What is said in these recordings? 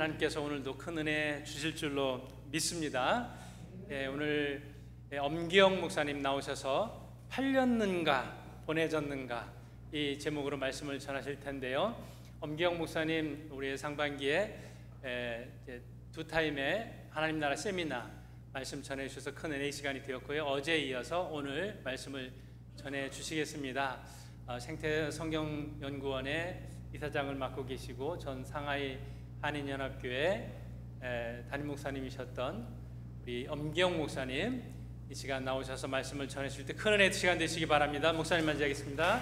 하나님께서 오늘도 큰 은혜 주실 줄로 믿습니다. 오늘 엄기영 목사님 나오셔서 팔렸는가 보내졌는가 이 제목으로 말씀을 전하실 텐데요. 엄기영 목사님 우리 상반기에 두 타임의 하나님 나라 세미나 말씀 전해 주셔서 큰 은혜의 시간이 되었고요. 어제에 이어서 오늘 말씀을 전해 주시겠습니다. 생태 성경연구원의 이사장을 맡고 계시고 전 상하이 한인연합교회 담임 목사님이셨던 우리 엄기영 목사님 이 시간 나오셔서 말씀을 전해 주실 때 큰 은혜의 시간 되시기 바랍니다. 목사님 맞이하겠습니다.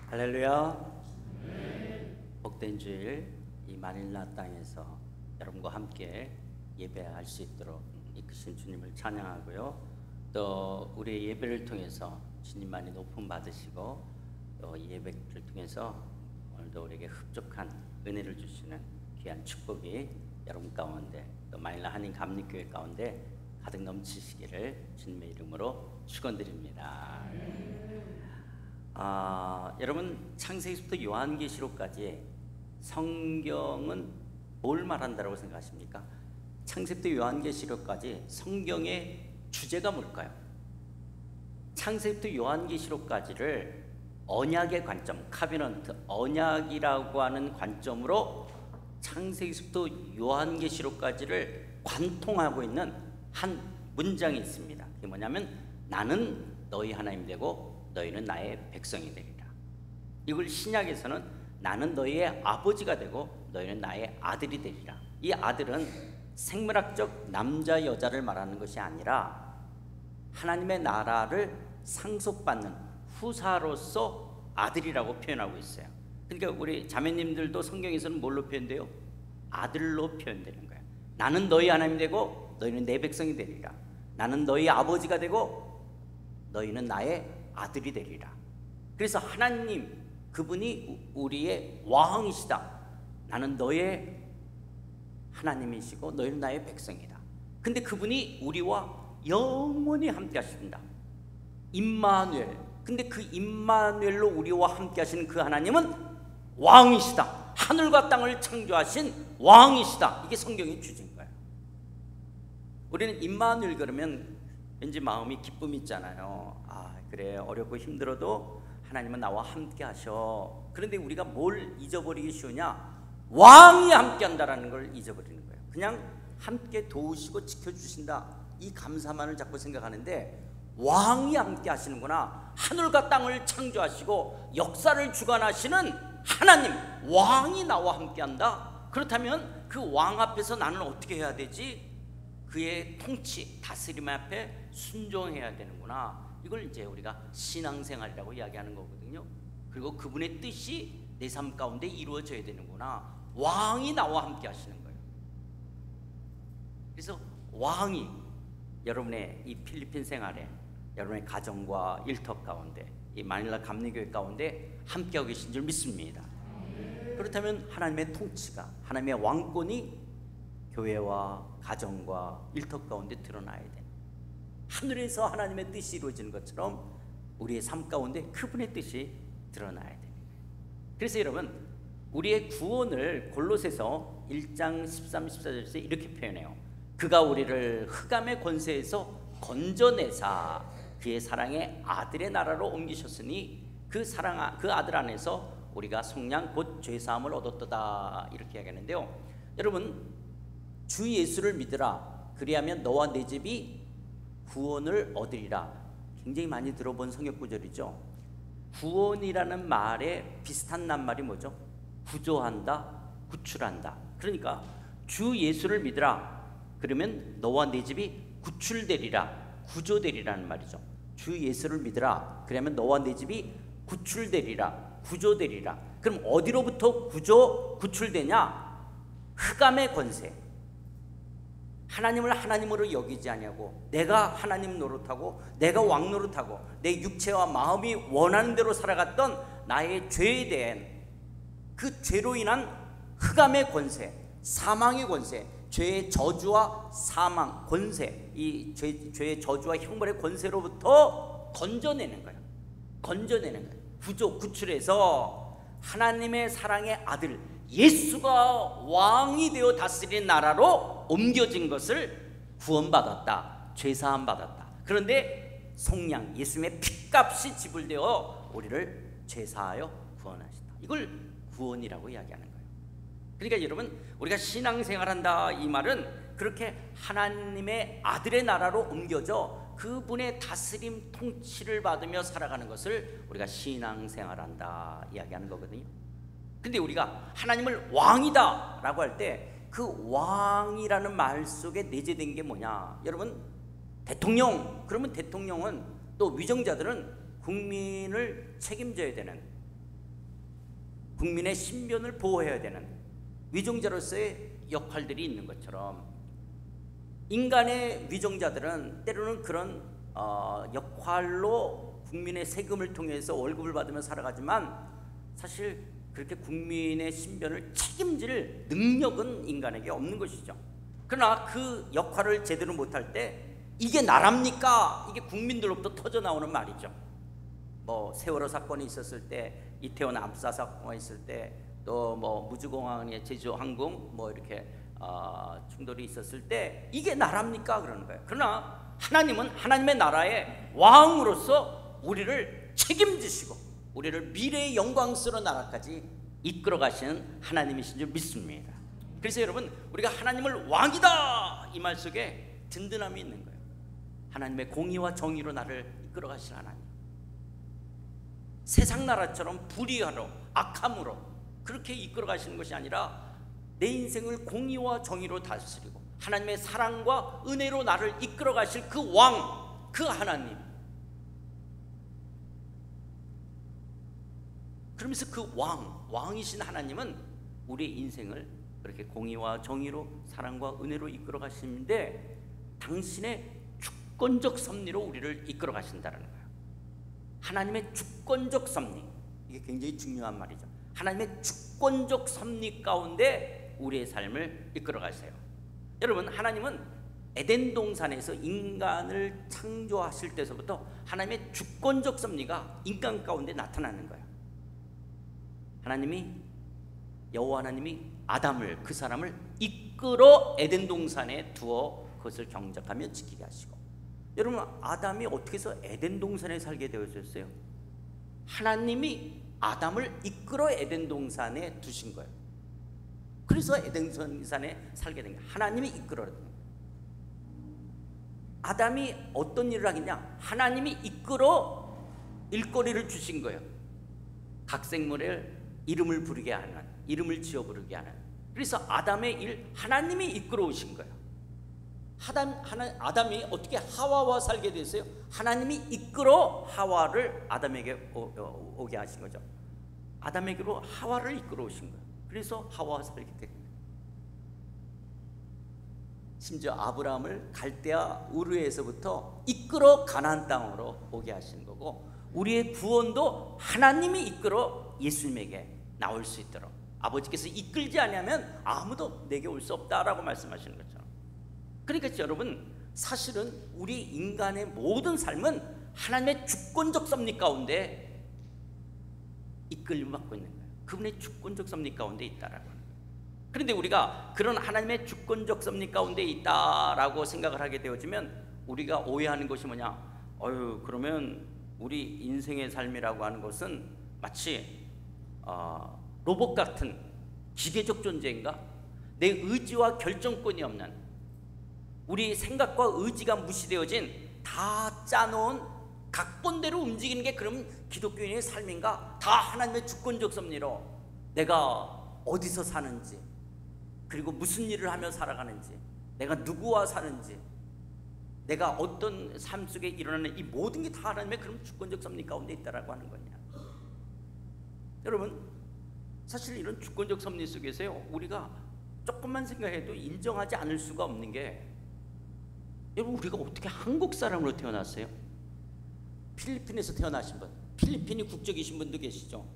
할렐루야. 복된 주일 이 마닐라 땅에서 여러분과 함께 예배할 수 있도록 이끄신 주님을 찬양하고요. 또 우리의 예배를 통해서 주님만이 높임 받으시고 또 이 예배를 통해서 오늘도 우리에게 흡족한 은혜를 주시는 귀한 축복이 여러분 가운데 또 마닐라 한인 감리교회 가운데 가득 넘치시기를 주님의 이름으로 축원드립니다. 여러분 창세기부터 요한계시록까지 성경은 뭘 말한다고 생각하십니까? 창세기부터 요한계시록까지 성경의 주제가 뭘까요? 창세기부터 요한계시록까지를 언약의 관점, 카비넌트, 언약이라고 하는 관점으로 창세기부터 요한계시록까지를 관통하고 있는 한 문장이 있습니다. 그게 뭐냐면 나는 너희 하나님 되고 너희는 나의 백성이 되리라. 이걸 신약에서는 나는 너희의 아버지가 되고 너희는 나의 아들이 되리라. 이 아들은 생물학적 남자 여자를 말하는 것이 아니라 하나님의 나라를 상속받는 후사로서 아들이라고 표현하고 있어요. 그러니까 우리 자매님들도 성경에서는 뭘로 표현돼요? 아들로 표현되는 거예요. 나는 너희 하나님 되고 너희는 내 백성이 되리라. 나는 너희 아버지가 되고 너희는 나의 아들이 되리라. 그래서 하나님 그분이 우리의 왕이시다. 나는 너의 하나님이시고 너희는 나의 백성이다. 근데 그분이 우리와 영원히 함께 하신다. 임마누엘. 근데 그 임마누엘로 우리와 함께 하시는 그 하나님은 왕이시다. 하늘과 땅을 창조하신 왕이시다. 이게 성경의 주제인 거예요. 우리는 임마누엘 그러면 왠지 마음이 기쁨이 있잖아요. 그래 어렵고 힘들어도 하나님은 나와 함께 하셔. 그런데 우리가 뭘 잊어버리기 쉬우냐? 왕이 함께 한다라는 걸 잊어버리는 거예요. 그냥 함께 도우시고 지켜주신다 이 감사만을 자꾸 생각하는데 왕이 함께 하시는구나. 하늘과 땅을 창조하시고 역사를 주관하시는 하나님 왕이 나와 함께 한다. 그렇다면 그 왕 앞에서 나는 어떻게 해야 되지? 그의 통치, 다스림 앞에 순종해야 되는구나. 이걸 이제 우리가 신앙생활이라고 이야기하는 거거든요. 그리고 그분의 뜻이 내 삶 가운데 이루어져야 되는구나. 왕이 나와 함께 하시는 거예요. 그래서 왕이 여러분의 이 필리핀 생활에 여러분의 가정과 일터 가운데 이 마닐라 감리교회 가운데 함께하고 계신 줄 믿습니다. 그렇다면 하나님의 통치가 하나님의 왕권이 교회와 가정과 일터 가운데 드러나야 돼. 하늘에서 하나님의 뜻이 이루어지는 것처럼 우리의 삶 가운데 그분의 뜻이 드러나야 되는 거예요. 그래서 여러분 우리의 구원을 골로새서 1장 13, 14절에서 이렇게 표현해요. 그가 우리를 흑암의 권세에서 건져내사 그의 사랑의 아들의 나라로 옮기셨으니 그 아들 안에서 우리가 속량 곧 죄사함을 얻었도다 이렇게 이야기하는데요. 여러분 주 예수를 믿으라 그리하면 너와 내 집이 구원을 얻으리라. 굉장히 많이 들어본 성경 구절이죠. 구원이라는 말에 비슷한 낱말이 뭐죠? 구조한다, 구출한다. 그러니까 주 예수를 믿으라 그러면 너와 내 집이 구출되리라, 구조되리라는 말이죠. 주 예수를 믿으라 그러면 너와 내 집이 구출되리라, 구조되리라. 그럼 어디로부터 구출되냐? 흑암의 권세. 하나님을 하나님으로 여기지 아니하고 내가 하나님 노릇하고 내가 왕 노릇하고 내 육체와 마음이 원하는 대로 살아갔던 나의 죄에 대한 그 죄로 인한 흑암의 권세, 사망의 권세, 죄의 저주와 사망, 권세, 이 죄의 저주와 형벌의 권세로부터 건져내는 거예요. 건져내는 거예요. 구조 구출해서 하나님의 사랑의 아들 예수가 왕이 되어 다스리는 나라로 옮겨진 것을 구원받았다, 죄사함 받았다. 그런데 속량 예수님의 핏값이 지불되어 우리를 죄사하여 구원하셨다. 이걸 구원이라고 이야기하는 거예요. 그러니까 여러분, 우리가 신앙생활한다 이 말은 그렇게 하나님의 아들의 나라로 옮겨져 그분의 다스림 통치를 받으며 살아가는 것을 우리가 신앙생활한다 이야기하는 거거든요. 근데 우리가 하나님을 왕이다 라고 할 때 그 왕이라는 말 속에 내재된 게 뭐냐? 여러분, 대통령, 그러면 대통령은 또 위정자들은 국민을 책임져야 되는, 국민의 신변을 보호해야 되는 위정자로서의 역할들이 있는 것처럼 인간의 위정자들은 때로는 그런 역할로 국민의 세금을 통해서 월급을 받으며 살아가지만 사실 그렇게 국민의 신변을 책임질 능력은 인간에게 없는 것이죠. 그러나 그 역할을 제대로 못할 때 이게 나랍니까? 이게 국민들로부터 터져 나오는 말이죠. 뭐 세월호 사건이 있었을 때, 이태원 압사 사건이 있을 때, 또 뭐 무주공항의 제주항공 뭐 이렇게 충돌이 있었을 때 이게 나랍니까? 그러는 거예요. 그러나 하나님은 하나님의 나라의 왕으로서 우리를 책임지시고 우리를 미래의 영광스러운 나라까지 이끌어 가시는 하나님이신 줄 믿습니다. 그래서 여러분, 우리가 하나님을 왕이다 이 말 속에 든든함이 있는 거예요. 하나님의 공의와 정의로 나를 이끌어 가시는 하나님. 세상 나라처럼 불의하로 악함으로 그렇게 이끌어 가시는 것이 아니라 내 인생을 공의와 정의로 다스리고 하나님의 사랑과 은혜로 나를 이끌어 가실 그 왕, 그 하나님. 그러면서 그 왕이신 하나님은 우리의 인생을 그렇게 공의와 정의로 사랑과 은혜로 이끌어 가시는데 당신의 주권적 섭리로 우리를 이끌어 가신다는 거예요. 하나님의 주권적 섭리, 이게 굉장히 중요한 말이죠. 하나님의 주권적 섭리 가운데 우리의 삶을 이끌어 가세요. 여러분, 하나님은 에덴 동산에서 인간을 창조하실 때서부터 하나님의 주권적 섭리가 인간 가운데 나타나는 거예요. 하나님이, 여호와 하나님이 아담을, 그 사람을 이끌어 에덴 동산에 두어 그것을 경작하며 지키게 하시고, 여러분, 아담이 어떻게 해서 에덴 동산에 살게 되어졌어요? 하나님이 아담을 이끌어 에덴 동산에 두신 거예요. 그래서 에덴 동산에 살게 된 거예요. 하나님이 이끌어야 돼요. 아담이 어떤 일을 하겠냐? 하나님이 이끌어 일거리를 주신 거예요. 각 생물의 이름을 부르게 하는, 이름을 지어 부르게 하는. 그래서 아담의 일 하나님이 이끌어 오신 거예요. 아담이 어떻게 하와와 살게 됐어요? 하나님이 이끌어 하와를 아담에게 오게 하신 거죠. 아담에게로 하와를 이끌어 오신 거예요. 그래서 하와와 살게 된 거예요. 심지어 아브라함을 갈대아 우르에서부터 이끌어 가나안 땅으로 오게 하신 거고, 우리의 구원도 하나님이 이끌어 예수님에게 나올 수 있도록, 아버지께서 이끌지 않으면 아무도 내게 올 수 없다라고 말씀하시는 거죠. 그러니까 여러분, 사실은 우리 인간의 모든 삶은 하나님의 주권적 섭리 가운데 이끌림을 받고 있는 거예요. 그분의 주권적 섭리 가운데 있다라고 하는 거예요. 그런데 우리가 그런 하나님의 주권적 섭리 가운데 있다라고 생각을 하게 되어지면 우리가 오해하는 것이 뭐냐? 그러면 우리 인생의 삶이라고 하는 것은 마치 로봇 같은 기계적 존재인가? 내 의지와 결정권이 없는, 우리 생각과 의지가 무시되어진 다 짜놓은 각본대로 움직이는 게 그럼 기독교인의 삶인가? 다 하나님의 주권적 섭리로 내가 어디서 사는지, 그리고 무슨 일을 하며 살아가는지, 내가 누구와 사는지, 내가 어떤 삶 속에 일어나는 이 모든 게 다 하나님의 그런 주권적 섭리 가운데 있다라고 하는 거냐. 여러분, 사실 이런 주권적 섭리 속에서요, 우리가 조금만 생각해도 인정하지 않을 수가 없는 게, 여러분, 우리가 어떻게 한국 사람으로 태어났어요? 필리핀에서 태어나신 분, 필리핀이 국적이신 분도 계시죠?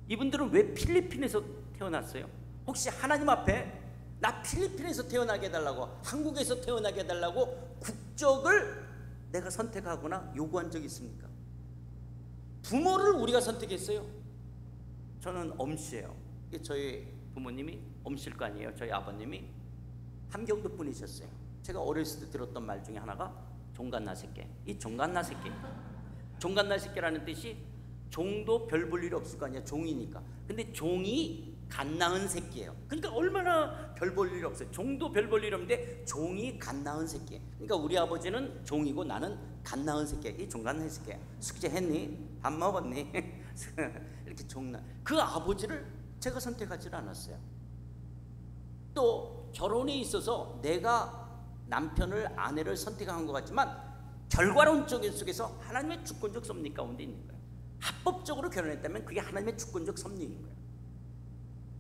이분들은 왜 필리핀에서 태어났어요? 혹시 하나님 앞에 나 필리핀에서 태어나게 해달라고, 한국에서 태어나게 해달라고 국적을 내가 선택하거나 요구한 적이 있습니까? 부모를 우리가 선택했어요. 저는 엄씨예요. 저희 부모님이 엄씨일 거 아니에요. 저희 아버님이 함경도 분이셨어요. 제가 어렸을 때 들었던 말 중에 하나가 종갓나 새끼. 이 종갓나 새끼, 종갓나 새끼라는 뜻이 종도 별 볼 일 없을 거 아니야. 종이니까. 근데 종이 갓 낳은 새끼예요. 그러니까 얼마나 별 볼 일 없어요. 종도 별 볼 일 없는데 종이 갓 낳은 새끼. 그러니까 우리 아버지는 종이고 나는 갓 낳은 새끼. 이 종갓나 새끼야. 숙제했니? 밥 먹었니? 이렇게 종나. 그 아버지를 제가 선택하지 않았어요. 또 결혼에 있어서 내가 남편을, 아내를 선택한 것 같지만 결과론적 속에서 하나님의 주권적 섭리 가운데 있는 거예요. 합법적으로 결혼했다면 그게 하나님의 주권적 섭리인 거예요.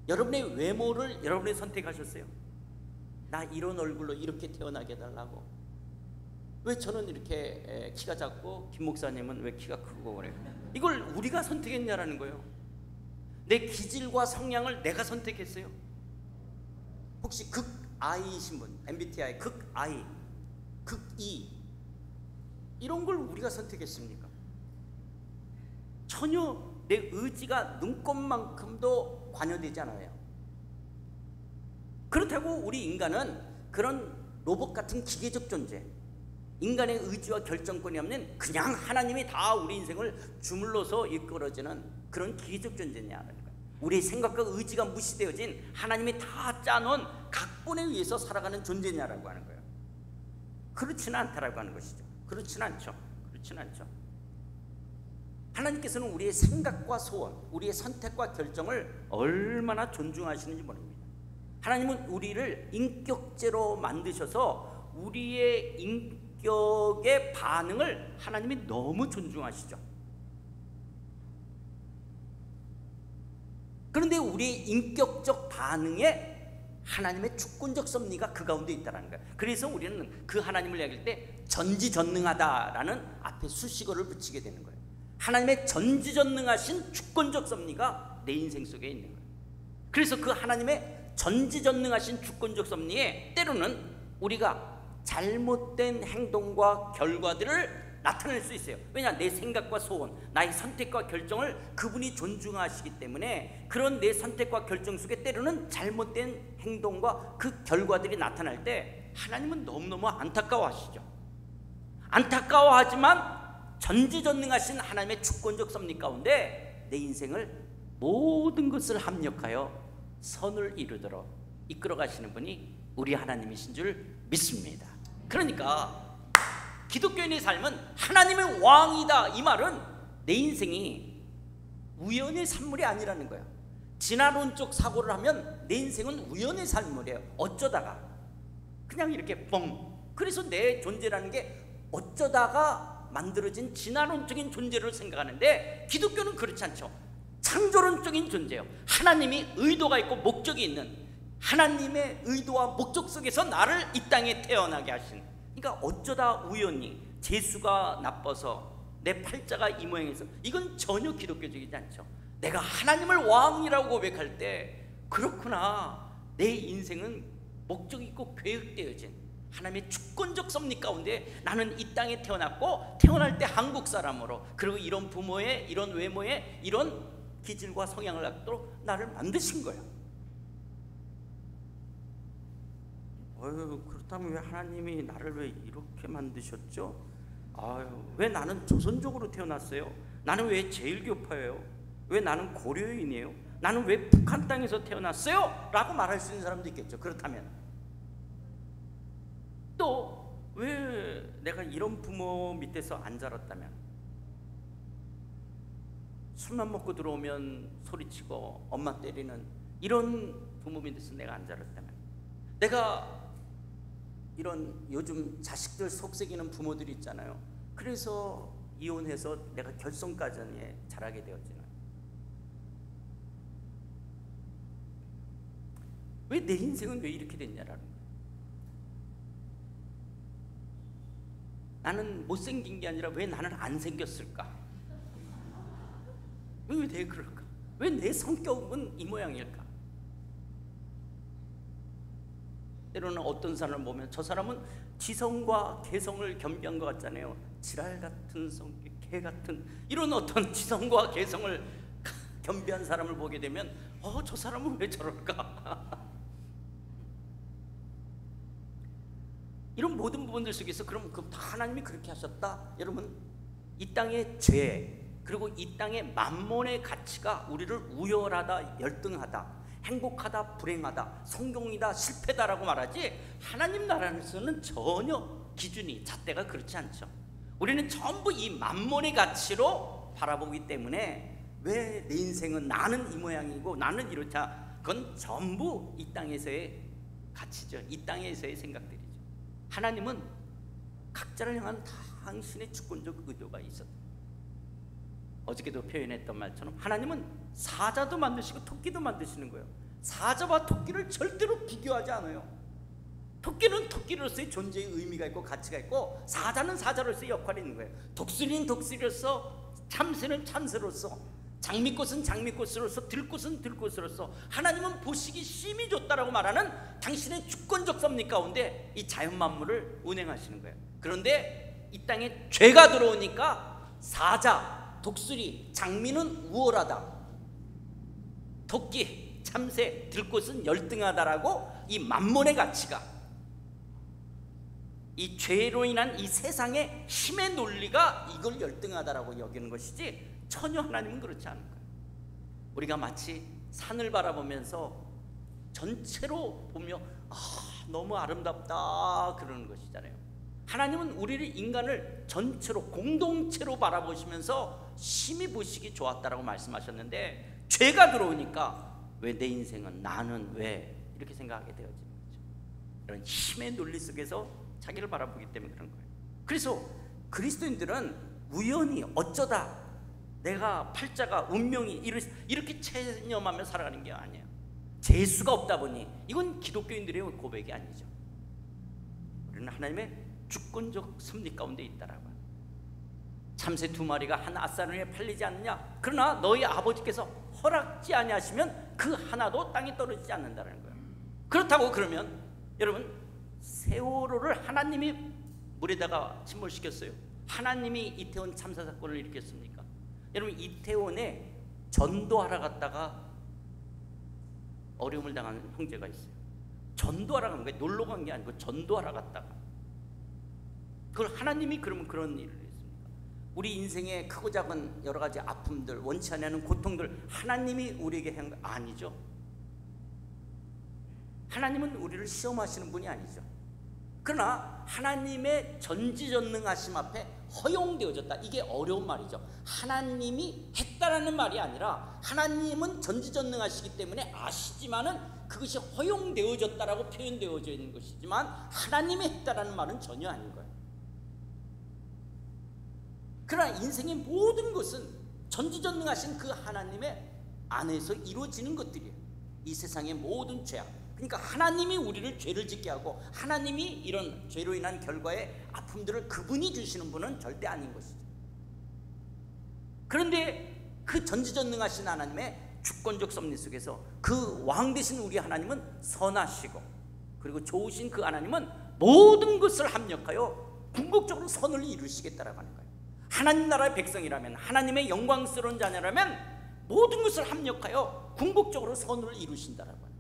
여러분의 외모를 여러분이 선택하셨어요. 나 이런 얼굴로 이렇게 태어나게 해달라고. 왜 저는 이렇게 키가 작고 김 목사님은 왜 키가 크고 그래요? 이걸 우리가 선택했냐라는 거예요. 내 기질과 성향을 내가 선택했어요. 혹시 극I이신 분, MBTI 극I, 극E 이런 걸 우리가 선택했습니까? 전혀 내 의지가 눈꼽만큼도 관여되지 않아요. 그렇다고 우리 인간은 그런 로봇 같은 기계적 존재, 인간의 의지와 결정권이 없는 그냥 하나님이 다 우리 인생을 주물러서 이끌어주는 그런 기계적 존재냐는 거예요. 우리의 생각과 의지가 무시되어진 하나님이 다 짜놓은 각본에 의해서 살아가는 존재냐라고 하는 거예요. 그렇지는 않다라고 하는 것이죠. 그렇지는 않죠. 그렇지는 않죠. 하나님께서는 우리의 생각과 소원, 우리의 선택과 결정을 얼마나 존중하시는지 모릅니다. 하나님은 우리를 인격제로 만드셔서 우리의 인격의 반응을 하나님이 너무 존중하시죠. 그런데 우리의 인격적 반응에 하나님의 주권적 섭리가 그 가운데 있다는 거예요. 그래서 우리는 그 하나님을 이야기할 때 전지전능하다라는 앞에 수식어를 붙이게 되는 거예요. 하나님의 전지전능하신 주권적 섭리가 내 인생 속에 있는 거예요. 그래서 그 하나님의 전지전능하신 주권적 섭리에 때로는 우리가 잘못된 행동과 결과들을 나타낼 수 있어요. 왜냐? 내 생각과 소원, 나의 선택과 결정을 그분이 존중하시기 때문에 그런 내 선택과 결정 속에 때로는 잘못된 행동과 그 결과들이 나타날 때 하나님은 너무너무 안타까워하시죠. 안타까워하지만 전지전능하신 하나님의 주권적 섭리 가운데 내 인생을 모든 것을 합력하여 선을 이루도록 이끌어 가시는 분이 우리 하나님이신 줄 믿습니다. 그러니까 기독교인의 삶은 하나님의 왕이다, 이 말은 내 인생이 우연의 산물이 아니라는 거예요. 진화론적 사고를 하면 내 인생은 우연의 산물이에요. 어쩌다가 그냥 이렇게 뻥. 그래서 내 존재라는 게 어쩌다가 만들어진 진화론적인 존재를 생각하는데 기독교는 그렇지 않죠. 창조론적인 존재예요. 하나님이 의도가 있고 목적이 있는, 하나님의 의도와 목적 속에서 나를 이 땅에 태어나게 하신. 그러니까 어쩌다 우연히 재수가 나빠서 내 팔자가 이 모양에서, 이건 전혀 기독교적이지 않죠. 내가 하나님을 왕이라고 고백할 때 그렇구나, 내 인생은 목적 있고 계획되어진 하나님의 주권적 섭리 가운데 나는 이 땅에 태어났고, 태어날 때 한국 사람으로, 그리고 이런 부모의 이런 외모에 이런 기질과 성향을 갖도록 나를 만드신 거예요. 그렇다면 왜 하나님이 나를 왜 이렇게 만드셨죠? 왜 나는 조선족으로 태어났어요? 나는 왜 제일교파예요? 왜 나는 고려인이에요? 나는 왜 북한 땅에서 태어났어요? 라고 말할 수 있는 사람도 있겠죠. 그렇다면 또 왜 내가 이런 부모 밑에서 안 자랐다면, 술만 먹고 들어오면 소리치고 엄마 때리는 이런 부모 밑에서 내가 안 자랐다면, 내가 이런 요즘 자식들 속삭이는 부모들이 있잖아요. 그래서 이혼해서 내가 결손가정에 자라게 되었지만, 왜 내 인생은 왜 이렇게 됐냐라는 거예요. 나는 못생긴 게 아니라 왜 나는 안 생겼을까? 왜 내가 그럴까? 왜 내 성격은 이 모양일까? 때로는 어떤 사람을 보면 저 사람은 지성과 개성을 겸비한 것 같잖아요. 지랄 같은 성격, 개 같은 이런 어떤 지성과 개성을 겸비한 사람을 보게 되면 저 사람은 왜 저럴까? 이런 모든 부분들 속에서 그럼 다 하나님이 그렇게 하셨다? 여러분, 이 땅의 죄 그리고 이 땅의 만몬의 가치가 우리를 우열하다, 열등하다, 행복하다, 불행하다, 성공이다, 실패다라고 말하지, 하나님 나라에서는 전혀 기준이, 잣대가 그렇지 않죠. 우리는 전부 이 만몬의 가치로 바라보기 때문에 왜 내 인생은 나는 이 모양이고 나는 이렇다, 그건 전부 이 땅에서의 가치죠. 이 땅에서의 생각들이죠. 하나님은 각자를 향한 당신의 주권적 의도가 있었다. 어저께도 표현했던 말처럼 하나님은 사자도 만드시고 토끼도 만드시는 거예요. 사자와 토끼를 절대로 비교하지 않아요. 토끼는 토끼로서의 존재의 의미가 있고 가치가 있고, 사자는 사자로서의 역할이 있는 거예요. 독수리는 독수리로서, 참새는 참새로서, 장미꽃은 장미꽃으로서, 들꽃은 들꽃으로서 하나님은 보시기 심히 좋다라고 말하는 당신의 주권적 섭리 가운데 이 자연 만물을 운행하시는 거예요. 그런데 이 땅에 죄가 들어오니까 사자, 독수리, 장미는 우월하다, 토끼, 참새, 들꽃은 열등하다라고 이 만몬의 가치가, 이 죄로 인한 이 세상의 힘의 논리가 이걸 열등하다라고 여기는 것이지, 전혀 하나님은 그렇지 않은 거예요. 우리가 마치 산을 바라보면서 전체로 보며 너무 아름답다 그러는 것이잖아요. 하나님은 우리를, 인간을 전체로, 공동체로 바라보시면서 심히 보시기 좋았다라고 말씀하셨는데, 죄가 들어오니까 왜 내 인생은, 나는 왜 이렇게 생각하게 되어지는 거죠. 이런 힘의 논리 속에서 자기를 바라보기 때문에 그런 거예요. 그래서 그리스도인들은 우연히 어쩌다 내가 팔자가, 운명이 이렇게 체념하며 살아가는 게 아니에요. 재수가 없다 보니, 이건 기독교인들의 고백이 아니죠. 우리는 하나님의 주권적 섭리 가운데 있다라고. 참새 2마리가 한 앗사르에 팔리지 않느냐? 그러나 너희 아버지께서 허락지 아니하시면 그 하나도 땅에 떨어지지 않는다는 거예요. 그렇다고 그러면 여러분, 세월호를 하나님이 물에다가 침몰시켰어요. 하나님이 이태원 참사 사건을 일으켰습니까? 여러분, 이태원에 전도하러 갔다가 어려움을 당하는 형제가 있어요. 전도하러 간 거예요. 놀러 간 게 아니고 전도하러 갔다가. 그걸 하나님이 그러면 그런 일을 했습니까? 우리 인생의 크고 작은 여러 가지 아픔들, 원치 않는 고통들 하나님이 우리에게 한 거 아니죠. 하나님은 우리를 시험하시는 분이 아니죠. 그러나 하나님의 전지전능하심 앞에 허용되어졌다, 이게 어려운 말이죠. 하나님이 했다라는 말이 아니라, 하나님은 전지전능하시기 때문에 아시지만은 그것이 허용되어졌다라고 표현되어져 있는 것이지만, 하나님이 했다라는 말은 전혀 아닌 거예요. 그러나 인생의 모든 것은 전지전능하신 그 하나님의 안에서 이루어지는 것들이에요. 이 세상의 모든 죄악, 그러니까 하나님이 우리를 죄를 짓게 하고, 하나님이 이런 죄로 인한 결과의 아픔들을 그분이 주시는 분은 절대 아닌 것이죠. 그런데 그 전지전능하신 하나님의 주권적 섭리 속에서 그 왕 되신 우리 하나님은 선하시고, 그리고 좋으신 그 하나님은 모든 것을 합력하여 궁극적으로 선을 이루시겠다라고 하는 거예요. 하나님 나라의 백성이라면, 하나님의 영광스러운 자녀라면 모든 것을 합력하여 궁극적으로 선을 이루신다라고 하는 거예요.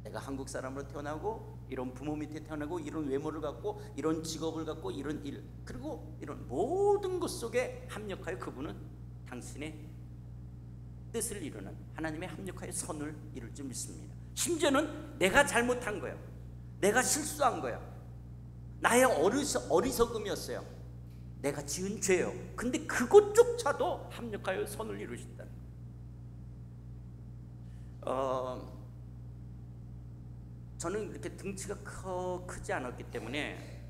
내가 한국 사람으로 태어나고, 이런 부모 밑에 태어나고, 이런 외모를 갖고, 이런 직업을 갖고, 이런 일, 그리고 이런 모든 것 속에 합력하여 그분은 당신의 뜻을 이루는, 하나님의 합력하여 선을 이룰 줄 믿습니다. 심지어는 내가 잘못한 거예요. 내가 실수한 거예요. 나의 어리석음이었어요. 내가 지은 죄예요. 근데 그것조차도 합력하여 선을 이루신다는 거예요. 저는 이렇게 등치가 크지 않았기 때문에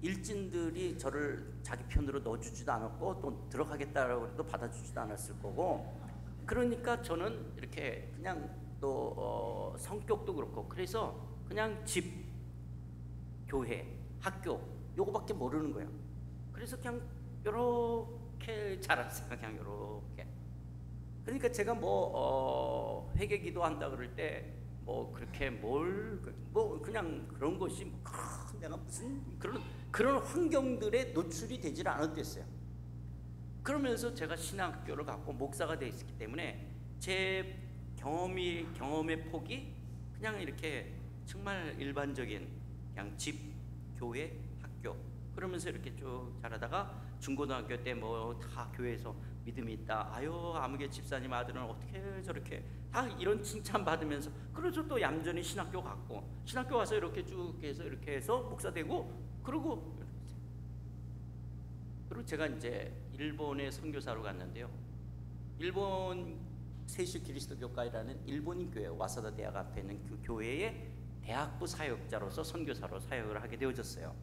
일진들이 저를 자기 편으로 넣어주지도 않았고, 또 들어가겠다라고 해도 받아주지도 않았을 거고, 그러니까 저는 이렇게 그냥 또 성격도 그렇고, 그래서 그냥 집, 교회, 학교 요거밖에 모르는 거예요. 그래서 그냥 요렇게 자랐어요. 그냥 요렇게. 그러니까 제가 회개 기도한다 그럴 때 그렇게 그냥 그런 것이 내가 무슨 그런 그런 환경들에 노출이 되질 않았댔어요. 그러면서 제가 신학교를 갔고 목사가 되어 있었기 때문에 제 경험의 폭이 그냥 이렇게 정말 일반적인 그냥 집, 교회, 학교 그러면서 이렇게 쭉 자라다가 중고등학교 때 뭐 다 교회에서 믿음이 있다. 아유 아무개 집사님 아들은 어떻게 저렇게 다 이런 칭찬 받으면서 그래서 또 얌전히 신학교 갔고 신학교 와서 이렇게 쭉 해서 이렇게 해서 목사 되고 그리고 제가 이제 일본에 선교사로 갔는데요. 일본 세슈 그리스도 교회라는 일본인 교회 와사다 대학 앞에 있는 그 교회의 대학부 사역자로서 선교사로 사역을 하게 되어졌어요.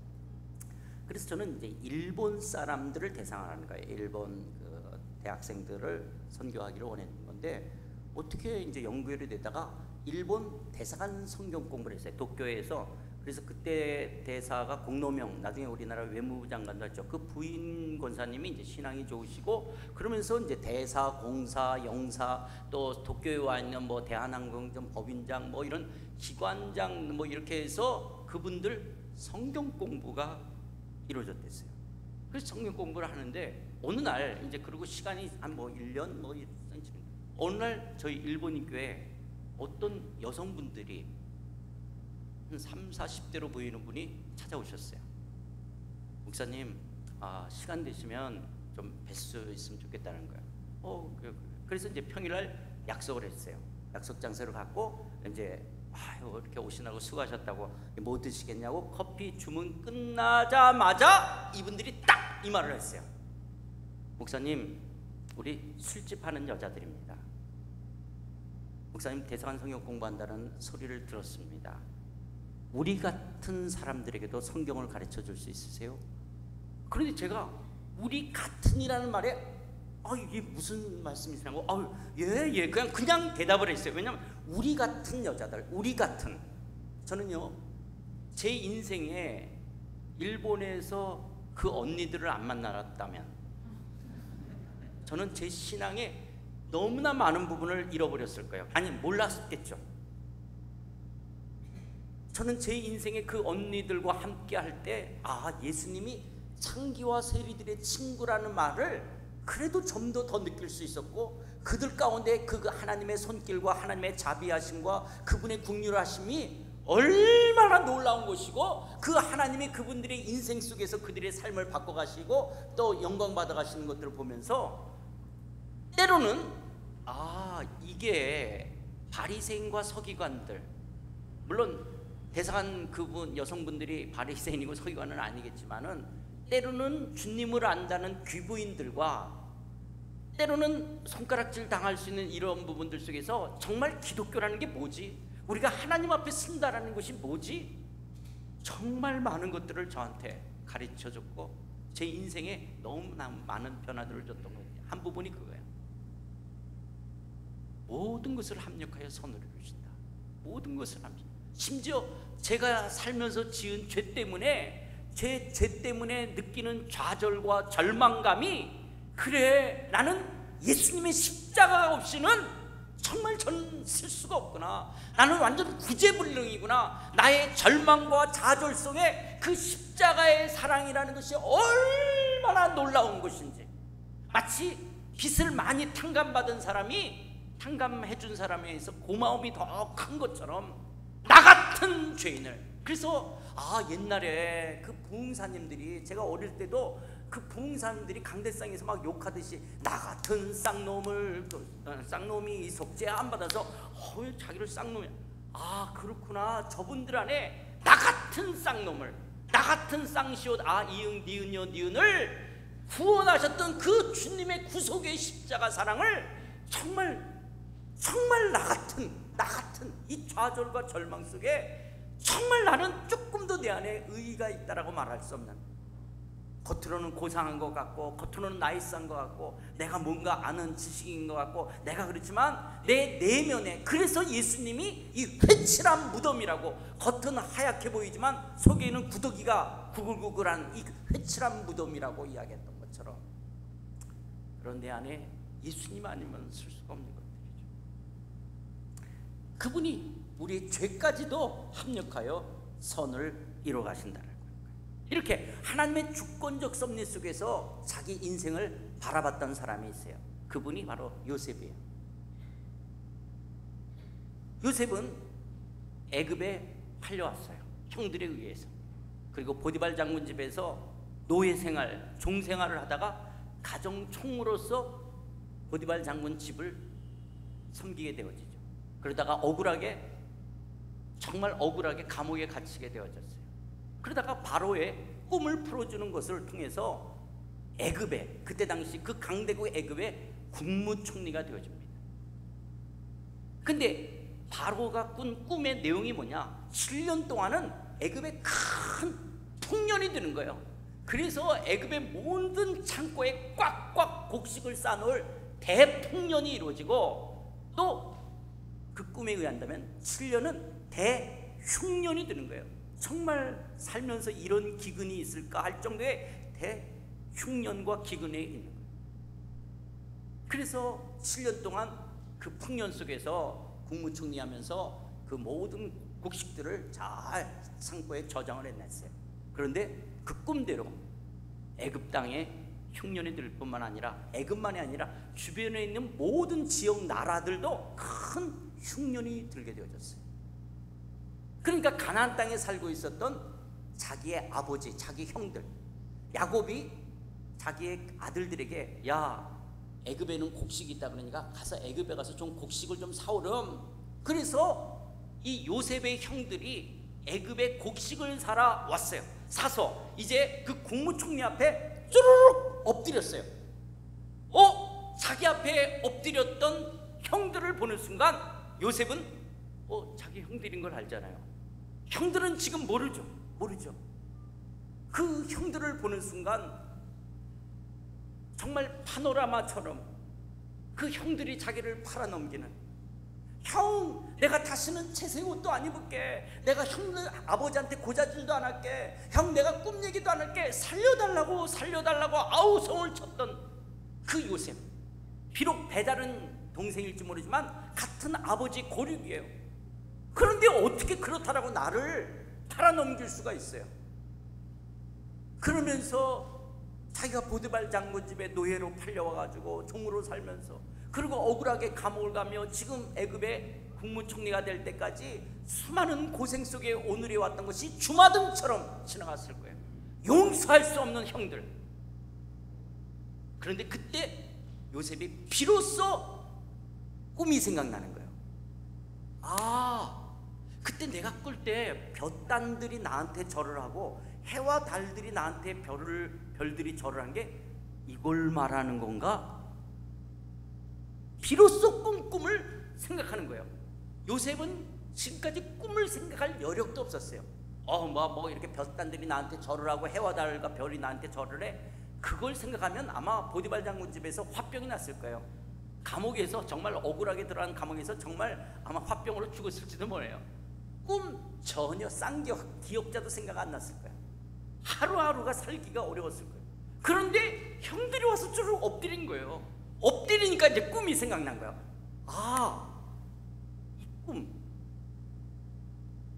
그래서 저는 이제 일본 사람들을 대상으로 하는 거예요. 일본 그 대학생들을 선교하기를 원했는 건데 어떻게 이제 연구를 되다가 일본 대사관 성경 공부를 했어요. 도쿄에서. 그래서 그때 대사가 공로명, 나중에 우리나라 외무부 장관도 했죠. 그 부인 권사님이 이제 신앙이 좋으시고 그러면서 이제 대사, 공사, 영사 또 도쿄에 와 있는 뭐 대한항공점 법인장 뭐 이런 기관장 뭐 이렇게 해서 그분들 성경 공부가 이루어졌댔어요. 그래서 성경 공부를 하는데 어느 날 이제 그리고 시간이 한 뭐 1년 뭐 어느 날 저희 일본인 교회에 어떤 여성분들이 한 3, 40대로 보이는 분이 찾아오셨어요. 목사님, 시간 되시면 좀 뵐 수 있으면 좋겠다는 거예요. 그래서 이제 평일날 약속을 했어요. 약속 장소를 갖고 이제 이렇게 오시라고 수고하셨다고 뭐 드시겠냐고 커피 주문 끝나자마자 이분들이 딱 이 말을 했어요. 목사님, 우리 술집 하는 여자들입니다. 목사님 대사관 성경 공부한다는 소리를 들었습니다. 우리 같은 사람들에게도 성경을 가르쳐 줄 수 있으세요? 그런데 제가 우리 같은이라는 말에 이게 무슨 말씀이시냐고 예 그냥 대답을 했어요. 왜냐하면 우리 같은 여자들, 우리 같은 저는요 제 인생에 일본에서 그 언니들을 안 만났다면 저는 제 신앙에 너무나 많은 부분을 잃어버렸을 거예요. 아니 몰랐겠죠. 저는 제 인생에 그 언니들과 함께 할 때 예수님이 창기와 세리들의 친구라는 말을 그래도 좀 더 느낄 수 있었고 그들 가운데 그 하나님의 손길과 하나님의 자비하심과 그분의 긍휼하심이 얼마나 놀라운 것이고 그 하나님이 그분들의 인생 속에서 그들의 삶을 바꿔가시고 또 영광 받아가시는 것들을 보면서 때로는 이게 바리새인과 서기관들 물론 대사관 그분 여성분들이 바리새인이고 서기관은 아니겠지만은 때로는 주님을 안다는 귀부인들과 때로는 손가락질 당할 수 있는 이런 부분들 속에서 정말 기독교라는 게 뭐지? 우리가 하나님 앞에 쓴다라는 것이 뭐지? 정말 많은 것들을 저한테 가르쳐줬고 제 인생에 너무나 많은 변화들을 줬던 거예요. 한 부분이 그거예요. 모든 것을 합력하여 선을 이루신다. 모든 것을 합력. 심지어 제가 살면서 지은 죄 때문에 제 죄 때문에 느끼는 좌절과 절망감이 그래 나는 예수님의 십자가 없이는 정말 저는 쓸 수가 없구나. 나는 완전 구제불능이구나. 나의 절망과 좌절 속에 그 십자가의 사랑이라는 것이 얼마나 놀라운 것인지 마치 빚을 많이 탕감받은 사람이 탕감해 준 사람에 의해서 고마움이 더 큰 것처럼 나 같은 죄인을 그래서 옛날에 그 부흥사님들이 제가 어릴 때도 그 부흥사님들이 강대상에서 막 욕하듯이 나 같은 쌍놈을 쌍놈이 속죄 안 받아서 자기를 쌍놈이 그렇구나. 저분들 안에 나 같은 쌍놈을 나 같은 쌍시옷 이응 니은요 니은을 구원하셨던 그 주님의 구속의 십자가 사랑을 정말 나 같은 이 좌절과 절망 속에 정말 나는 조금 더 내 안에 의의가 있다라고 말할 수 없는 겉으로는 고상한 것 같고 겉으로는 나이스한 것 같고 내가 뭔가 아는 지식인 것 같고 내가 그렇지만 내 내면에 그래서 예수님이 이 회칠한 무덤이라고 겉은 하얗게 보이지만 속에는 구더기가 구글구글한 이 회칠한 무덤이라고 이야기했던 것처럼 그런 내 안에 예수님 아니면 쓸 수가 없는 것들이죠. 그분이 우리의 죄까지도 합력하여 선을 이루어 가신다는 거예요. 이렇게 하나님의 주권적 섭리 속에서 자기 인생을 바라봤던 사람이 있어요. 그분이 바로 요셉이에요. 요셉은 애굽에 팔려왔어요. 형들에 의해서. 그리고 보디발 장군 집에서 노예 생활, 종 생활을 하다가 가정 총무로서 보디발 장군 집을 섬기게 되어지죠. 그러다가 억울하게, 정말 억울하게 감옥에 갇히게 되어졌어요. 그러다가 바로의 꿈을 풀어주는 것을 통해서 애굽에, 그때 당시 그 강대국 애굽의 국무총리가 되어집니다. 근데 바로가 꾼 꿈의 내용이 뭐냐? 7년 동안은 애굽에 큰 풍년이 드는 거예요. 그래서 애굽의 모든 창고에 꽉꽉 곡식을 쌓아놓을 대풍년이 이루어지고, 또 그 꿈에 의한다면 7년은 대흉년이 드는 거예요. 정말 살면서 이런 기근이 있을까 할 정도의 대흉년과 기근에 있는 거예요. 그래서 7년 동안 그 풍년 속에서 국무총리 하면서 그 모든 곡식들을 잘 창고에 저장을 해냈어요. 그런데 그 꿈대로 애굽 땅에 흉년이 들 뿐만 아니라 애굽만이 아니라 주변에 있는 모든 지역 나라들도 큰 흉년이 들게 되어졌어요. 그러니까 가나안 땅에 살고 있었던 자기의 아버지, 자기 형들, 야곱이 자기의 아들들에게, 야, 애굽에는 곡식이 있다 그러니까 가서 애굽에 가서 좀 곡식을 좀 사오렴. 그래서 이 요셉의 형들이 애굽에 곡식을 사러 왔어요. 사서 이제 그 국무총리 앞에 쭈르륵 엎드렸어요. 자기 앞에 엎드렸던 형들을 보는 순간 요셉은 자기 형들인 걸 알잖아요. 형들은 지금 모르죠. 그 형들을 보는 순간 정말 파노라마처럼 그 형들이 자기를 팔아넘기는, 형, 내가 다시는 채색 옷도 안 입을게, 내가 형들 아버지한테 고자질도 안 할게, 형 내가 꿈 얘기도 안 할게, 살려달라고 아우성을 쳤던 그 요셉. 비록 배다른 동생일지 모르지만 같은 아버지 고륙이에요. 그런데 어떻게 그렇다라고 나를 팔아넘길 수가 있어요? 그러면서 자기가 보디발 장군 집에 노예로 팔려와가지고 종으로 살면서, 그리고 억울하게 감옥을 가며 지금 애굽의 국무총리가 될 때까지 수많은 고생 속에 오늘이 왔던 것이 주마등처럼 지나갔을 거예요. 용서할 수 없는 형들. 그런데 그때 요셉이 비로소 꿈이 생각나는 거예요. 그때 내가 꿀 때 볕단들이 나한테 절을 하고 해와 달들이 나한테 별들이 절을 한 게 이걸 말하는 건가? 비로소 꿈을 생각하는 거예요. 요셉은 지금까지 꿈을 생각할 여력도 없었어요. 이렇게 볕단들이 나한테 절을 하고 해와 달과 별이 나한테 절을 해. 그걸 생각하면 아마 보디발 장군 집에서 화병이 났을 거예요. 감옥에서, 정말 억울하게 들어간 감옥에서 정말 아마 화병으로 죽었을지도 모르요. 꿈 전혀 기억자도 생각 안 났을 거예요. 하루하루가 살기가 어려웠을 거예요. 그런데 형들이 와서 쭈르륵 엎드린 거예요. 엎드리니까 이제 꿈이 생각난 거예요. 이 꿈,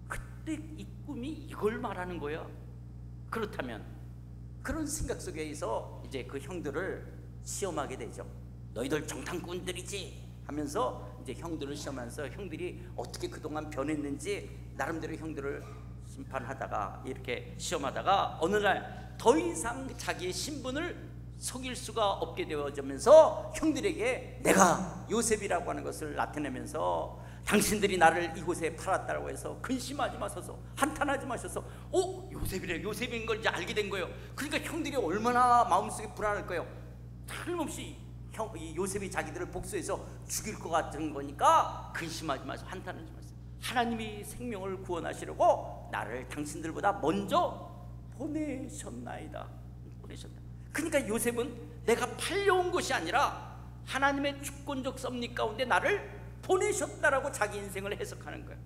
그때 이 꿈이 이걸 말하는 거야? 그렇다면 그런 생각 속에서 이제 그 형들을 시험하게 되죠. 너희들 정탐꾼들이지 하면서 이제 형들을 시험하면서 형들이 어떻게 그동안 변했는지 나름대로 형들을 심판하다가, 이렇게 시험하다가 어느 날 더 이상 자기의 신분을 속일 수가 없게 되어지면서 형들에게 내가 요셉이라고 하는 것을 나타내면서, 당신들이 나를 이곳에 팔았다고 해서 근심하지 마셔서, 한탄하지 마셔서 요셉인 걸 이제 알게 된 거예요. 그러니까 형들이 얼마나 마음속에 불안할 거예요. 틀림없이 이 요셉이 자기들을 복수해서 죽일 것 같은 거니까 근심하지 마세요, 한탄하지 마세요. 하나님이 생명을 구원하시려고 나를 당신들보다 먼저 보내셨나이다. 그러니까 요셉은 내가 팔려온 것이 아니라 하나님의 주권적 섭리 가운데 나를 보내셨다라고 자기 인생을 해석하는 거예요.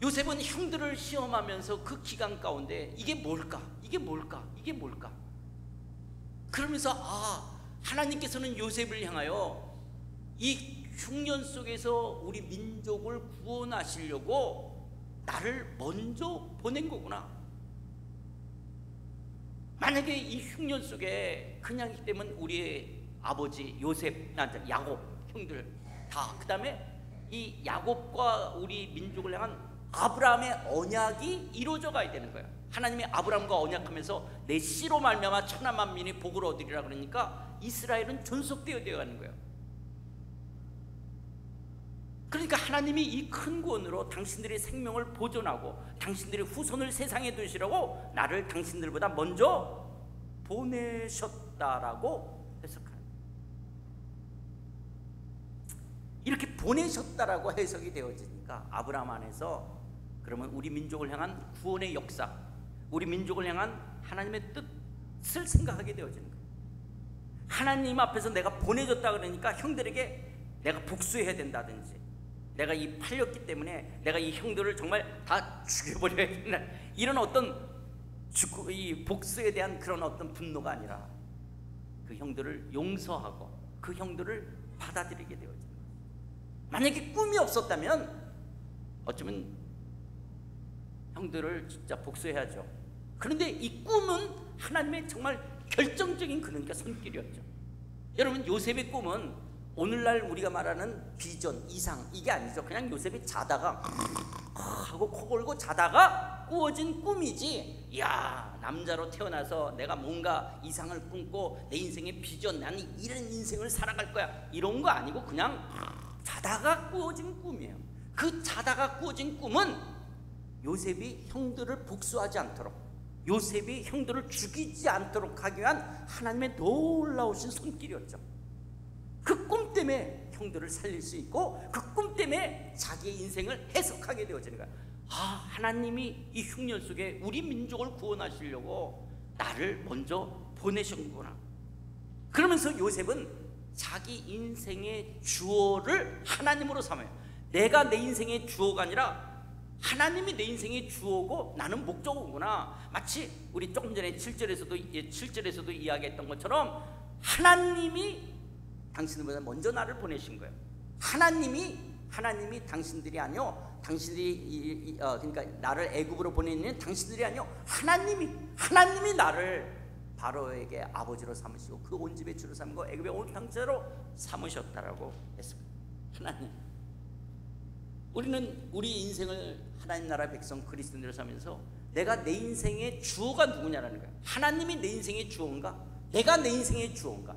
요셉은 형들을 시험하면서 그 기간 가운데 이게 뭘까? 그러면서 하나님께서는 요셉을 향하여 이 흉년 속에서 우리 민족을 구원하시려고 나를 먼저 보낸 거구나. 만약에 이 흉년 속에 그냥 있기 때문에 우리의 아버지 요셉, 야곱 형들 다, 그 다음에 이 야곱과 우리 민족을 향한 아브라함의 언약이 이루어져 가야 되는 거예요. 하나님이 아브라함과 언약하면서 내 씨로 말미암아 천하 만민이 복을 얻으리라 그러니까 이스라엘은 존속되어 가는 거예요. 그러니까 하나님이 이 큰 구원으로 당신들의 생명을 보존하고 당신들의 후손을 세상에 두시라고 나를 당신들보다 먼저 보내셨다라고 해석하는 거예요. 이렇게 보내셨다라고 해석이 되어지니까 아브라함 안에서 그러면 우리 민족을 향한 구원의 역사, 우리 민족을 향한 하나님의 뜻을 생각하게 되어지는 거예요. 하나님 앞에서 내가 보내졌다 그러니까 형들에게 내가 복수해야 된다든지, 내가 이 팔렸기 때문에 내가 이 형들을 정말 다 죽여버려야 된다, 이런 어떤 이 복수에 대한 그런 어떤 분노가 아니라 그 형들을 용서하고 그 형들을 받아들이게 되어지는 거예요. 만약에 꿈이 없었다면 어쩌면 형들을 진짜 복수해야죠. 그런데 이 꿈은 하나님의 정말 결정적인 그러니까 손길이었죠. 여러분, 요셉의 꿈은 오늘날 우리가 말하는 비전, 이상, 이게 아니죠. 그냥 요셉이 자다가 하고 코 골고 자다가 꾸어진 꿈이지, 이야 남자로 태어나서 내가 뭔가 이상을 꿈고 내 인생의 비전, 나는 이런 인생을 살아갈 거야, 이런 거 아니고 그냥 자다가 꾸어진 꿈이에요. 그 자다가 꾸어진 꿈은 요셉이 형들을 복수하지 않도록, 요셉이 형들을 죽이지 않도록 하기 위한 하나님의 놀라우신 손길이었죠. 그 꿈 때문에 형들을 살릴 수 있고 그 꿈 때문에 자기의 인생을 해석하게 되어지는 거야. 아, 하나님이 이 흉년 속에 우리 민족을 구원하시려고 나를 먼저 보내셨구나. 그러면서 요셉은 자기 인생의 주어를 하나님으로 삼아요. 내가 내 인생의 주어가 아니라 하나님이 내 인생의 주어고 나는 목적어구나. 마치 우리 조금 전에 7절에서도 이야기했던 것처럼 하나님이 당신들보다 먼저 나를 보내신 거예요. 하나님이 당신들이 아니요, 당신들이 그러니까 나를 애굽으로 보내는 당신들이 아니요, 하나님이 나를 바로에게 아버지로 삼으시고 그 온 집의 주로 삼고 애굽의 온 황제로 삼으셨다라고 했습니다. 하나님. 우리는 우리 인생을 하나님 나라 백성 그리스도인으로 살면서 내가 내 인생의 주어가 누구냐라는 거예요. 하나님이 내 인생의 주어인가? 내가 내 인생의 주어인가?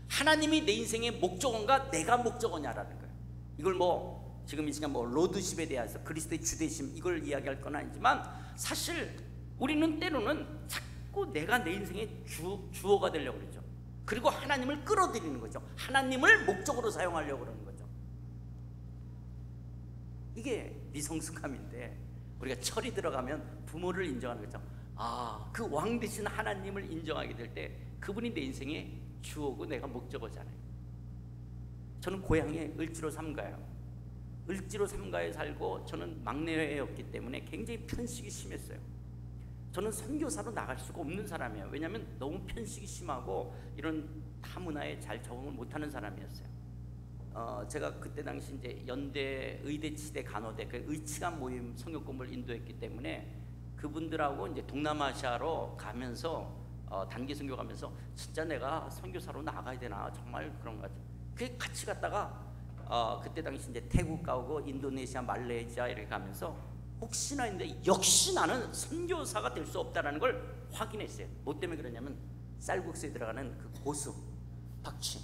하나님이 내 인생의 목적어인가? 내가 목적어냐라는 거예요. 이걸 뭐 지금 이 시간 뭐 로드십에 대해서 그리스도의 주되심 이걸 이야기할 건 아니지만 사실 우리는 때로는 자꾸 내가 내 인생의 주어가 되려고 그러죠. 그리고 하나님을 끌어들이는 거죠. 하나님을 목적으로 사용하려고 그러는 거죠. 이게 미성숙함인데 우리가 철이 들어가면 부모를 인정하는 거죠. 아, 그 왕 되신 하나님을 인정하게 될 때 그분이 내 인생의 주어고 내가 목적어잖아요. 저는 고향에 을지로 삼가요. 을지로 삼가에 살고 저는 막내였기 때문에 굉장히 편식이 심했어요. 저는 선교사로 나갈 수가 없는 사람이에요. 왜냐하면 너무 편식이 심하고 이런 타문화에 잘 적응을 못하는 사람이었어요. 제가 그때 당시 이제 연대, 의대, 치대, 간호대 그 의치간 모임 성역 공부를 인도했기 때문에 그분들하고 이제 동남아시아로 가면서 단기 선교 가면서 진짜 내가 선교사로 나가야 되나 정말 그런 거 같아요. 그 같이 갔다가 그때 당시 이제 태국 가고 인도네시아, 말레이시아 이렇게 가면서 혹시나 했는데 역시 나는 선교사가 될 수 없다라는 걸 확인했어요. 뭐 때문에 그러냐면 쌀국수에 들어가는 그 고수, 박침,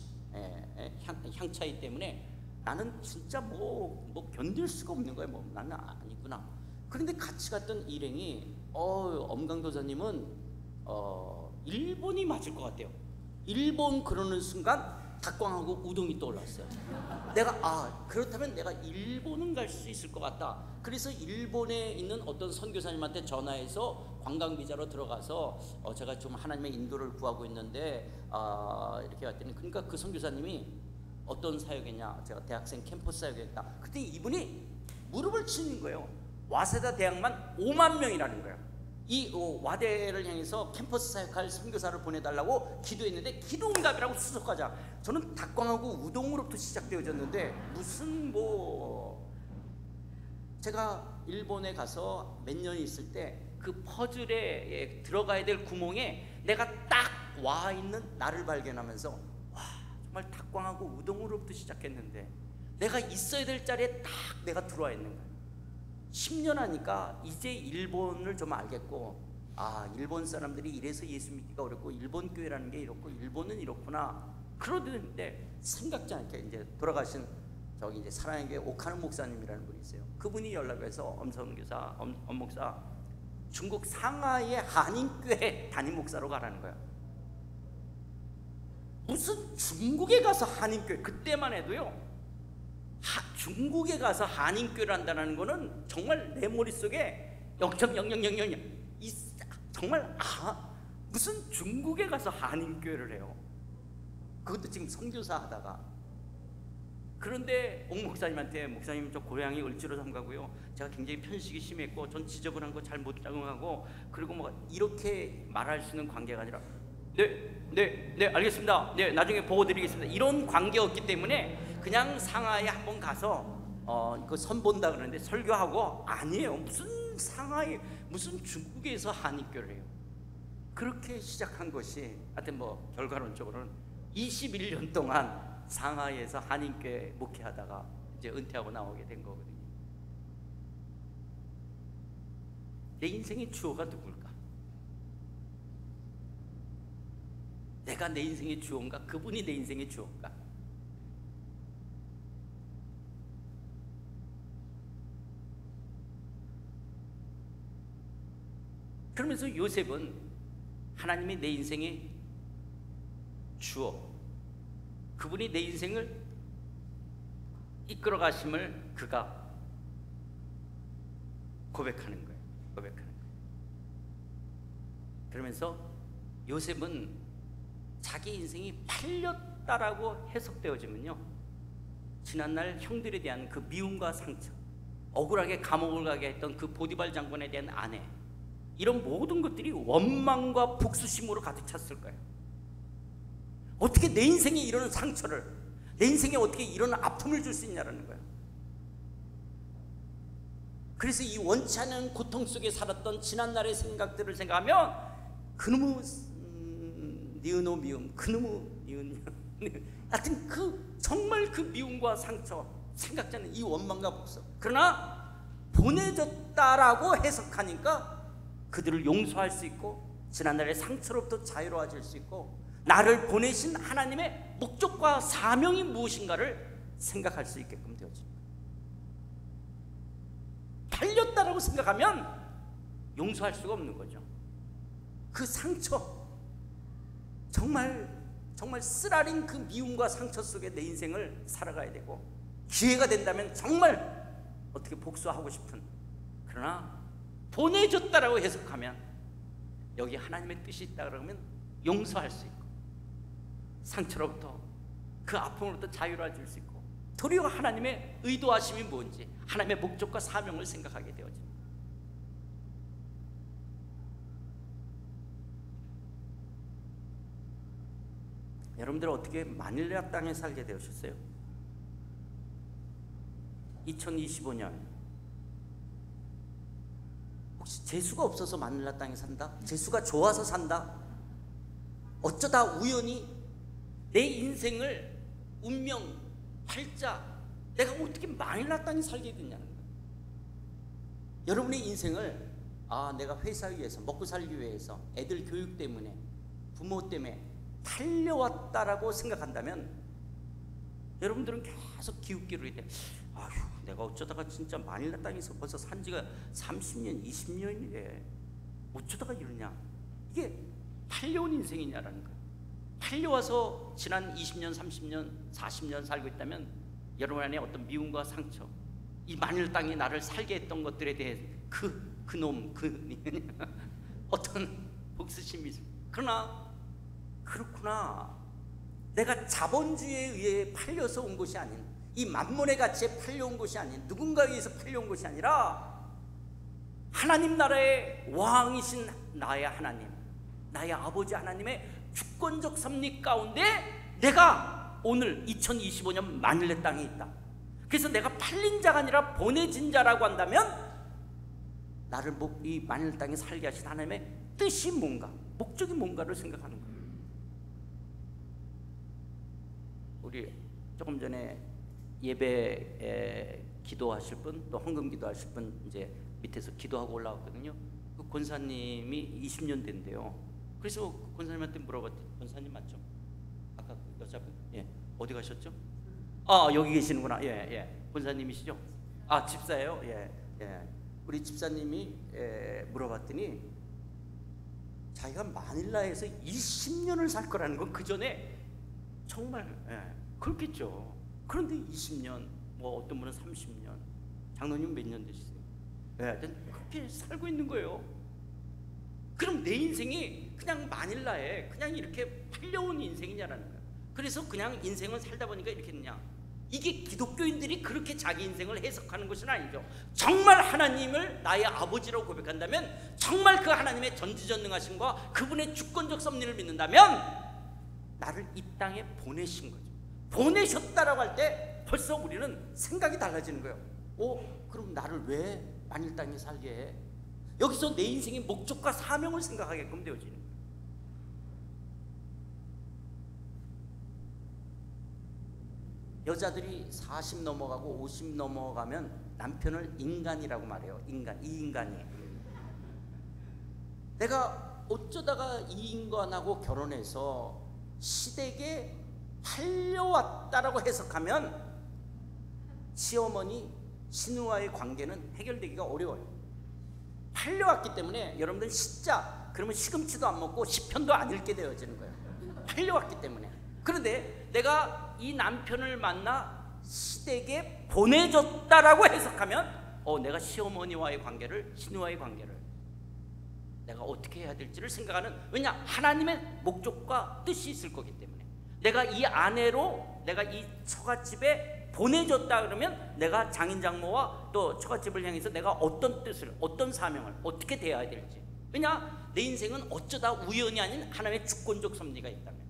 향차이 때문에 나는 진짜 뭐 견딜 수가 없는 거예요. 뭐 나는 아니구나. 그런데 같이 갔던 일행이 엄강도사님은 일본이 맞을 것 같아요. 일본 그러는 순간 닭광하고 우동이 떠올랐어요. 내가 그렇다면 내가 일본은 갈 수 있을 것 같다. 그래서 일본에 있는 어떤 선교사님한테 전화해서 관광비자로 들어가서 제가 좀 하나님의 인도를 구하고 있는데 이렇게 왔더니 그러니까 그 선교사님이 어떤 사역이냐, 제가 대학생 캠퍼스 사역이었다. 그때 이분이 무릎을 치는 거예요. 와세다 대학만 5만 명이라는 거예요. 이 와대를 향해서 캠퍼스 사역할 선교사를 보내달라고 기도했는데 기도 응답이라고 수석하자. 저는 닭광하고 우동으로부터 시작되어졌는데 무슨 제가 일본에 가서 몇 년 있을 때 그 퍼즐에 들어가야 될 구멍에 내가 딱 와 있는 나를 발견하면서 와, 정말 탁광하고 우동으로부터 시작했는데 내가 있어야 될 자리에 딱 내가 들어와 있는 거예요. 10년 하니까 이제 일본을 좀 알겠고, 아, 일본 사람들이 이래서 예수 믿기가 어렵고 일본 교회라는 게 이렇고 일본은 이렇구나. 그러는데 생각지 않게 이제 돌아가신 저기 이제 사랑의 교회 오카노 목사님이라는 분이 있어요. 그분이 연락해서 엄선교사, 엄목사, 중국 상하이의 한인교회 담임 목사로 가라는 거야. 무슨 중국에 가서 한인교회, 그때만 해도요, 중국에 가서 한인교회를 한다는 거는 정말 내 머릿속에 0.0000 정말 무슨 중국에 가서 한인교회를 해요. 그것도 지금 선교사 하다가. 그런데 옥 목사님한테, 목사님 저 고향이 을지로 삼가고요, 제가 굉장히 편식이 심했고 전 지저분한 거 잘 못 적응하고, 그리고 뭐 이렇게 말할 수 있는 관계가 아니라 네 알겠습니다, 네 나중에 보고 드리겠습니다, 이런 관계였기 때문에 그냥 상하이에 한번 가서 그 선 본다 그러는데 설교하고, 아니에요, 무슨 상하이, 무슨 중국에서 한인교를 해요. 그렇게 시작한 것이 하여튼 뭐 결과론적으로는 21년 동안 상하이에서 한인교회 목회하다가 이제 은퇴하고 나오게 된 거거든요. 내 인생의 주어가 누굴까? 내가 내 인생의 주어인가? 그분이 내 인생의 주어인가? 그러면서 요셉은 하나님이 내 인생의 주어, 그분이 내 인생을 이끌어 가심을 그가 고백하는 거예요. 그러면서 요셉은 자기 인생이 팔렸다라고 해석되어지면요, 지난날 형들에 대한 그 미움과 상처, 억울하게 감옥을 가게 했던 그 보디발 장군에 대한 아내, 이런 모든 것들이 원망과 복수심으로 가득 찼을 거예요. 어떻게 내 인생에 이런 상처를, 내 인생에 어떻게 이런 아픔을 줄 수 있냐라는 거예요. 그래서 이 원치 않은 고통 속에 살았던 지난날의 생각들을 생각하면 그놈의 니은오 미움, 그놈의 니은, 하여튼 그 정말 그 미움과 상처, 생각지 않는 이 원망과 복수. 그러나 보내졌다라고 해석하니까 그들을 용서할 수 있고 지난날의 상처로부터 자유로워질 수 있고 나를 보내신 하나님의 목적과 사명이 무엇인가를 생각할 수 있게끔 되어집니다. 팔렸다라고 생각하면 용서할 수가 없는 거죠. 그 상처, 정말 쓰라린 그 미움과 상처 속에 내 인생을 살아가야 되고, 기회가 된다면 정말 어떻게 복수하고 싶은, 그러나 보내줬다라고 해석하면 여기 하나님의 뜻이 있다 그러면 용서할 수 있고 상처로부터, 그 아픔으로부터 자유로워질 수 있고, 도리어 하나님의 의도하심이 뭔지, 하나님의 목적과 사명을 생각하게 되어집니다. 여러분들 어떻게 마닐라 땅에 살게 되셨어요? 2025년 혹시 재수가 없어서 마닐라 땅에 산다? 재수가 좋아서 산다? 어쩌다 우연히 내 인생을 운명, 팔자, 내가 어떻게 마닐라 땅에 살게 됐냐는 거예요. 여러분의 인생을 내가 회사 위해서, 먹고 살기 위해서, 애들 교육 때문에, 부모 때문에 달려왔다라고 생각한다면 여러분들은 계속 기웃기를 해. 아휴, 내가 어쩌다가 진짜 마닐라 땅에서 벌써 산 지가 30년, 20년이래. 어쩌다가 이러냐. 이게 팔려온 인생이냐라는 거예요. 팔려와서 지난 20년, 30년, 40년 살고 있다면 여러분 안에 어떤 미움과 상처, 이 마닐라 땅에 나를 살게 했던 것들에 대해 그놈, 어떤 복수심이 있습니다. 그러나 그렇구나, 내가 자본주의에 의해 팔려서 온 것이 아닌, 이 만몬의 가치에 팔려온 것이 아닌, 누군가에 의해서 팔려온 것이 아니라 하나님 나라의 왕이신 나의 하나님, 나의 아버지 하나님의 주권적 섭리 가운데 내가 오늘 2025년 마닐라 땅에 있다. 그래서 내가 팔린 자가 아니라 보내진 자라고 한다면 나를 이 마닐라 땅에 살게 하신 하나님의 뜻이 뭔가, 목적이 뭔가를 생각하는 거예요. 우리 조금 전에 예배에 기도하실 분, 또 헌금 기도하실 분 이제 밑에서 기도하고 올라왔거든요. 그 권사님이 20년 된대요. 그래서 그 권사님한테 물어봤더니, 권사님 맞죠? 아까 그 여자분, 예, 어디 가셨죠? 아, 여기 계시는구나. 예, 예, 권사님이시죠? 아, 집사예요? 예, 예. 우리 집사님이 물어봤더니 자기가 마닐라에서 20년을 살 거라는 건 그 전에 정말 그렇겠죠. 그런데 20년, 뭐 어떤 분은 30년, 장로님 몇 년 되시세요? 그렇게 살고 있는 거예요. 그럼 내 인생이 그냥 마닐라에 그냥 이렇게 팔려온 인생이냐라는 거예요. 그래서 그냥 인생을 살다 보니까 이렇게 됐냐. 이게 기독교인들이 그렇게 자기 인생을 해석하는 것은 아니죠. 정말 하나님을 나의 아버지라고 고백한다면, 정말 그 하나님의 전지전능하심과 그분의 주권적 섭리를 믿는다면 나를 이 땅에 보내신 거죠. 보내셨다라고 할 때 벌써 우리는 생각이 달라지는 거예요. 그럼 나를 왜 만일 땅에 살게 해? 여기서 내 인생의 목적과 사명을 생각하게끔 되어지는 거예요. 여자들이 40 넘어가고 50 넘어가면 남편을 인간이라고 말해요. 인간, 이 인간이. 내가 어쩌다가 이 인간하고 결혼해서 시댁에 팔려왔다라고 해석하면 시어머니, 신우와의 관계는 해결되기가 어려워요. 팔려왔기 때문에 여러분들 시자, 그러면 시금치도 안 먹고 시편도 안 읽게 되어지는 거예요. 팔려왔기 때문에. 그런데 내가 이 남편을 만나 시댁에 보내줬다라고 해석하면 내가 시어머니와의 관계를, 신우와의 관계를 내가 어떻게 해야 될지를 생각하는, 왜냐? 하나님의 목적과 뜻이 있을 거기 때문에. 내가 이 아내로 내가 이 처갓집에 보내줬다 그러면 내가 장인 장모와 또 처갓집을 향해서 내가 어떤 뜻을, 어떤 사명을 어떻게 대해야 될지. 왜냐? 내 인생은 어쩌다 우연이 아닌 하나님의 주권적 섭리가 있다면.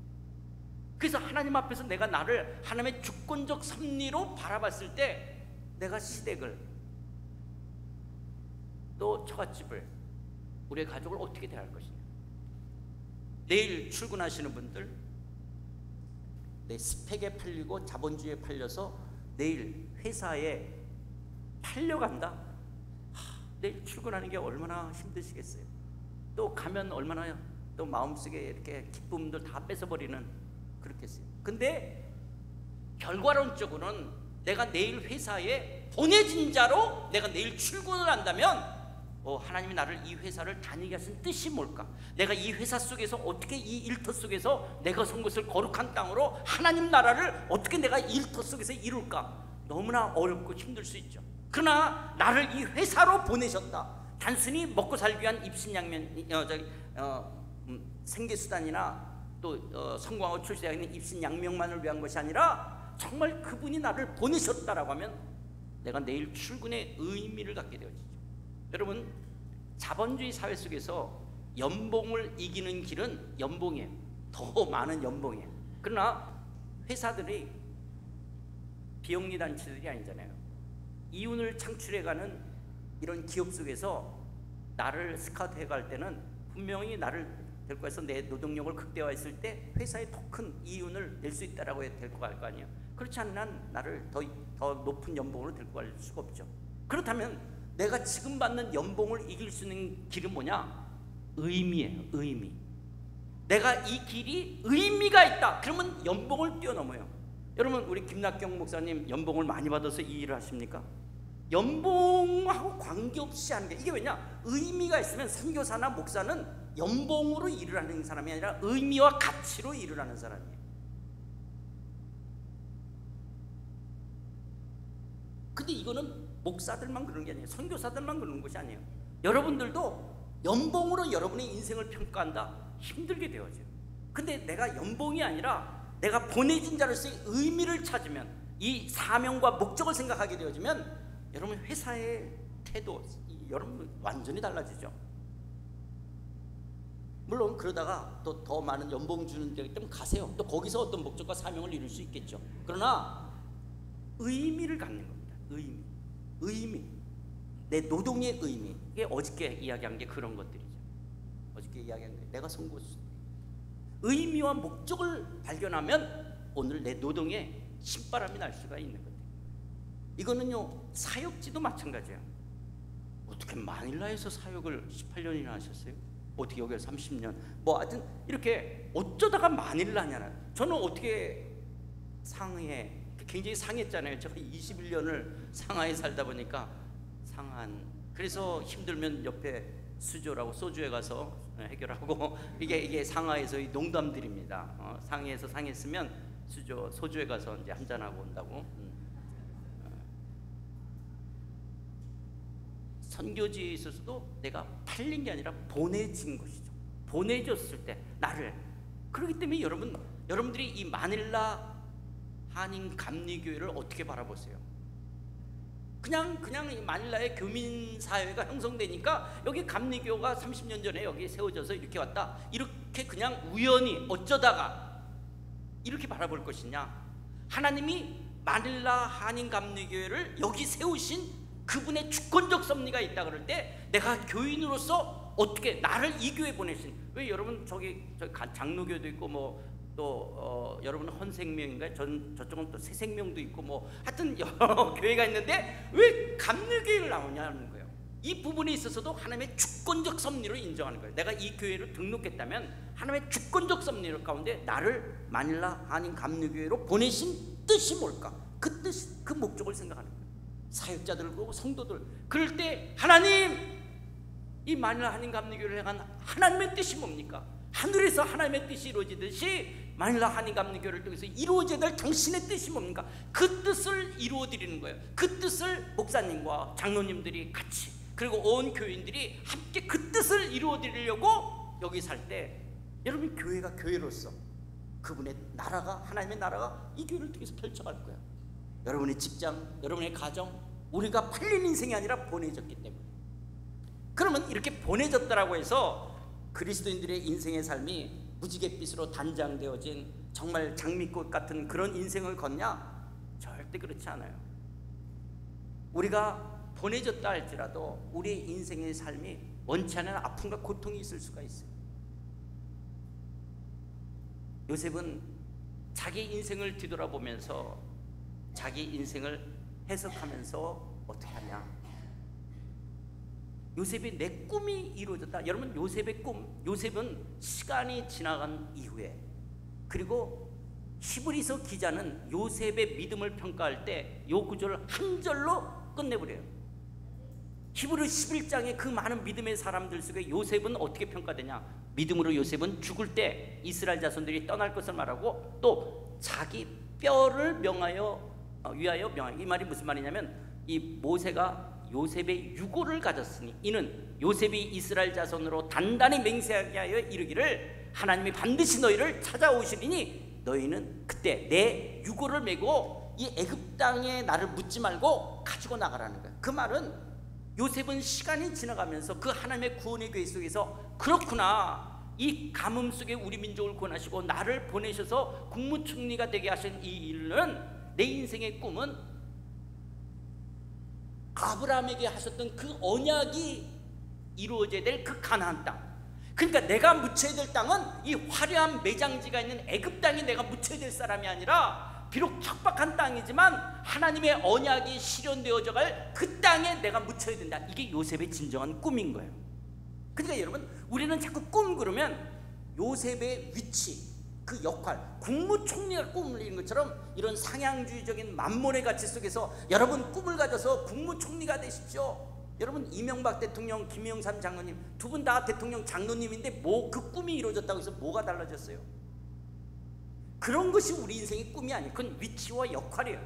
그래서 하나님 앞에서 내가 나를 하나님의 주권적 섭리로 바라봤을 때 내가 시댁을, 또 처갓집을, 우리의 가족을 어떻게 대할 것이냐. 내일 출근하시는 분들, 내 스펙에 팔리고 자본주의에 팔려서 내일 회사에 팔려간다. 내일 출근하는 게 얼마나 힘드시겠어요. 또 가면 얼마나 또 마음속에 이렇게 기쁨들 다 뺏어버리는 그렇겠어요. 근데 결과론적으로는 내가 내일 회사에 보내진 자로 내가 내일 출근을 한다면 하나님이 나를 이 회사를 다니게 하신 뜻이 뭘까? 내가 이 회사 속에서 어떻게 이 일터 속에서 내가 선 것을 거룩한 땅으로 하나님 나라를 어떻게 내가 이 일터 속에서 이룰까? 너무나 어렵고 힘들 수 있죠. 그러나 나를 이 회사로 보내셨다. 단순히 먹고 살기 위한 입신양면, 생계수단이나 또 성공하고 출세하고 있는 입신양명만을 위한 것이 아니라 정말 그분이 나를 보내셨다라고 하면 내가 내일 출근의 의미를 갖게 되어지죠. 여러분, 자본주의 사회 속에서 연봉을 이기는 길은 연봉이에요. 더 많은 연봉이에요. 그러나 회사들이 비영리 단체들이 아니잖아요. 이윤을 창출해가는 이런 기업 속에서 나를 스카우트 해갈 때는 분명히 나를 데리고 해서 내 노동력을 극대화했을 때 회사에 더 큰 이윤을 낼 수 있다라고 데리고 갈 거 아니에요. 그렇지 않으면 난 나를 더 높은 연봉으로 데리고 갈 수가 없죠. 그렇다면 내가 지금 받는 연봉을 이길 수 있는 길은 뭐냐? 의미예요. 의미. 내가 이 길이 의미가 있다. 그러면 연봉을 뛰어넘어요. 여러분, 우리 김낙경 목사님 연봉을 많이 받아서 이 일을 하십니까? 연봉하고 관계없이 하는 게, 이게 왜냐? 의미가 있으면 선교사나 목사는 연봉으로 일을 하는 사람이 아니라 의미와 가치로 일을 하는 사람이에요. 근데 이거는 목사들만 그러는 게 아니에요. 선교사들만 그러는 것이 아니에요. 여러분들도 연봉으로 여러분의 인생을 평가한다. 힘들게 되어져요. 근데 내가 연봉이 아니라 내가 보내진 자로서의 의미를 찾으면, 이 사명과 목적을 생각하게 되어지면 여러분 회사의 태도, 여러분 완전히 달라지죠. 물론 그러다가 또 더 많은 연봉 주는 데기 때문에 가세요. 또 거기서 어떤 목적과 사명을 이룰 수 있겠죠. 그러나 의미를 갖는 겁니다. 의미, 내 노동의 의미. 이게 어저께 이야기한 게 그런 것들이죠. 어저께 이야기한 거예요. 내가 송곳. 의미와 목적을 발견하면 오늘 내 노동에 신바람이 날 수가 있는 거예요. 이거는요, 사역지도 마찬가지예요. 어떻게 마닐라에서 사역을 18년이나 하셨어요? 어떻게 여기서 30년? 뭐 하여튼 이렇게 어쩌다가 마닐라냐는. 저는 어떻게 상하에, 굉장히 상했잖아요. 제가 21년을 상하에 살다 보니까 상한. 그래서 힘들면 옆에 수조라고 소주에 가서 해결하고 이게 상하에서의 농담들입니다. 상해에서 상했으면 소주에 가서 이제 한잔 하고 온다고. 선교지에 있어서도 내가 팔린 게 아니라 보내진 것이죠. 보내줬을 때 나를. 그렇기 때문에 여러분들이 이 마닐라 한인 감리교회를 어떻게 바라보세요? 그냥 이 마닐라의 교민 사회가 형성되니까 여기 감리교가 30년 전에 여기 세워져서 이렇게 왔다, 이렇게 그냥 우연히 어쩌다가 이렇게 바라볼 것이냐? 하나님이 마닐라 한인 감리교회를 여기 세우신 그분의 주권적 섭리가 있다 그럴 때 내가 교인으로서 어떻게 나를 이 교회 보내신. 왜 여러분 저기 장로교도 있고 뭐 또 여러분 헌생명인가요? 저쪽은 또 새생명도 있고 뭐 하여튼 여러 교회가 있는데 왜 감리교회를 나오냐는 거예요. 이 부분에 있어서도 하나님의 주권적 섭리로 인정하는 거예요. 내가 이 교회를 등록했다면 하나님의 주권적 섭리 가운데 나를 마닐라 한인 감리교회로 보내신 뜻이 뭘까? 그 뜻, 그 목적을 생각하는 거예요. 사역자들 그리고 성도들. 그럴 때 하나님, 이 마닐라 한인 감리교회를 향한 하나님의 뜻이 뭡니까? 하늘에서 하나님의 뜻이 이루어지듯이 마닐라 한인 감리교회를 통해서 이루어져야 될 당신의 뜻이 뭡니까? 그 뜻을 이루어드리는 거예요. 그 뜻을 목사님과 장로님들이 같이, 그리고 온 교인들이 함께 그 뜻을 이루어드리려고 여기 살 때 여러분, 교회가 교회로서 그분의 나라가, 하나님의 나라가 이 교회를 통해서 펼쳐갈 거예요. 여러분의 직장, 여러분의 가정, 우리가 팔린 인생이 아니라 보내졌기 때문에. 그러면 이렇게 보내졌다라고 해서 그리스도인들의 인생의 삶이 무지갯빛으로 단장되어진 정말 장미꽃 같은 그런 인생을 걷냐? 절대 그렇지 않아요. 우리가 보내졌다 할지라도 우리의 인생의 삶이 원치 않은 아픔과 고통이 있을 수가 있어요. 요셉은 자기 인생을 뒤돌아보면서 자기 인생을 해석하면서 어떻게 하냐? 요셉이 내 꿈이 이루어졌다. 여러분, 요셉의 꿈, 요셉은 시간이 지나간 이후에, 그리고 히브리서 기자는 요셉의 믿음을 평가할 때 요 구절을 한 절로 끝내버려요. 히브리 11장의 그 많은 믿음의 사람들 속에 요셉은 어떻게 평가되냐? 믿음으로 요셉은 죽을 때 이스라엘 자손들이 떠날 것을 말하고 또 자기 뼈를 위하여 명하여. 이 말이 무슨 말이냐면, 이 모세가 요셉의 유고를 가졌으니 이는 요셉이 이스라엘 자손으로 단단히 맹세하게 하여 이르기를 하나님이 반드시 너희를 찾아오시리니 너희는 그때 내 유고를 메고 이 애굽 땅에 나를 묻지 말고 가지고 나가라는 거예요. 그 말은 요셉은 시간이 지나가면서 그 하나님의 구원의 계획 속에서 그렇구나, 이 가뭄 속에 우리 민족을 구원하시고 나를 보내셔서 국무총리가 되게 하신 이 일은, 내 인생의 꿈은 아브라함에게 하셨던 그 언약이 이루어져야 될 그 가나안 땅. 그러니까 내가 묻혀야 될 땅은 이 화려한 매장지가 있는 애굽 땅에 내가 묻혀야 될 사람이 아니라, 비록 척박한 땅이지만 하나님의 언약이 실현되어져 갈 그 땅에 내가 묻혀야 된다. 이게 요셉의 진정한 꿈인 거예요. 그러니까 여러분, 우리는 자꾸 꿈 그러면 요셉의 위치, 그 역할, 국무총리가 꿈을 이룬 것처럼 이런 상향주의적인 만몬의 가치 속에서 여러분 꿈을 가져서 국무총리가 되십시오. 여러분, 이명박 대통령, 김영삼 장로님 두 분 다 대통령 장로님인데 뭐 그 꿈이 이루어졌다고 해서 뭐가 달라졌어요? 그런 것이 우리 인생의 꿈이 아니에요. 그건 위치와 역할이에요.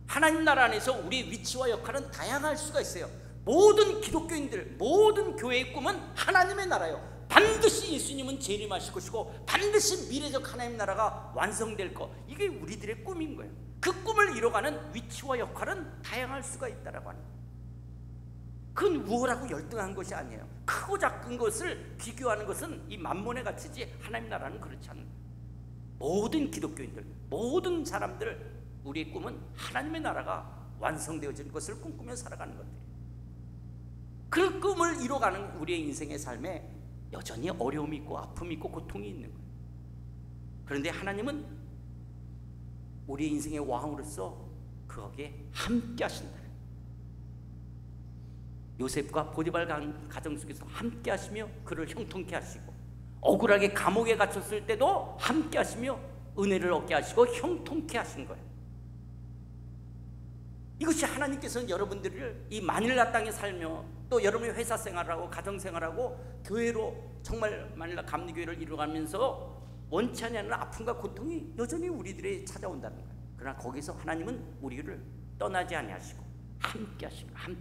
하나님 나라 안에서 우리의 위치와 역할은 다양할 수가 있어요. 모든 기독교인들, 모든 교회의 꿈은 하나님의 나라예요. 반드시 예수님은 재림하실 것이고 반드시 미래적 하나님 나라가 완성될 것, 이게 우리들의 꿈인 거예요. 그 꿈을 이뤄가는 위치와 역할은 다양할 수가 있다라고 하는 거예요. 그건 우월하고 열등한 것이 아니에요. 크고 작은 것을 비교하는 것은 이 만몬의 가치지, 하나님 나라는 그렇지 않은 거예요. 모든 기독교인들, 모든 사람들, 우리의 꿈은 하나님의 나라가 완성되어질 것을 꿈꾸며 살아가는 것들이에요. 그 꿈을 이뤄가는 우리의 인생의 삶에 여전히 어려움이 있고 아픔이 있고 고통이 있는 거예요. 그런데 하나님은 우리 인생의 왕으로서 거기에 함께 하신다. 요셉과 보디발 가정 속에서 함께 하시며 그를 형통케 하시고, 억울하게 감옥에 갇혔을 때도 함께 하시며 은혜를 얻게 하시고 형통케 하신 거예요. 이것이 하나님께서는 여러분들을 이 마닐라 땅에 살며 또 여러분의 회사 생활하고 가정 생활하고 교회로 정말 마닐라 감리교회를 이루어가면서 원치 않는 아픔과 고통이 여전히 우리들에게 찾아온다는 거예요. 그러나 거기서 하나님은 우리를 떠나지 아니하시고 함께 하시는 거예요.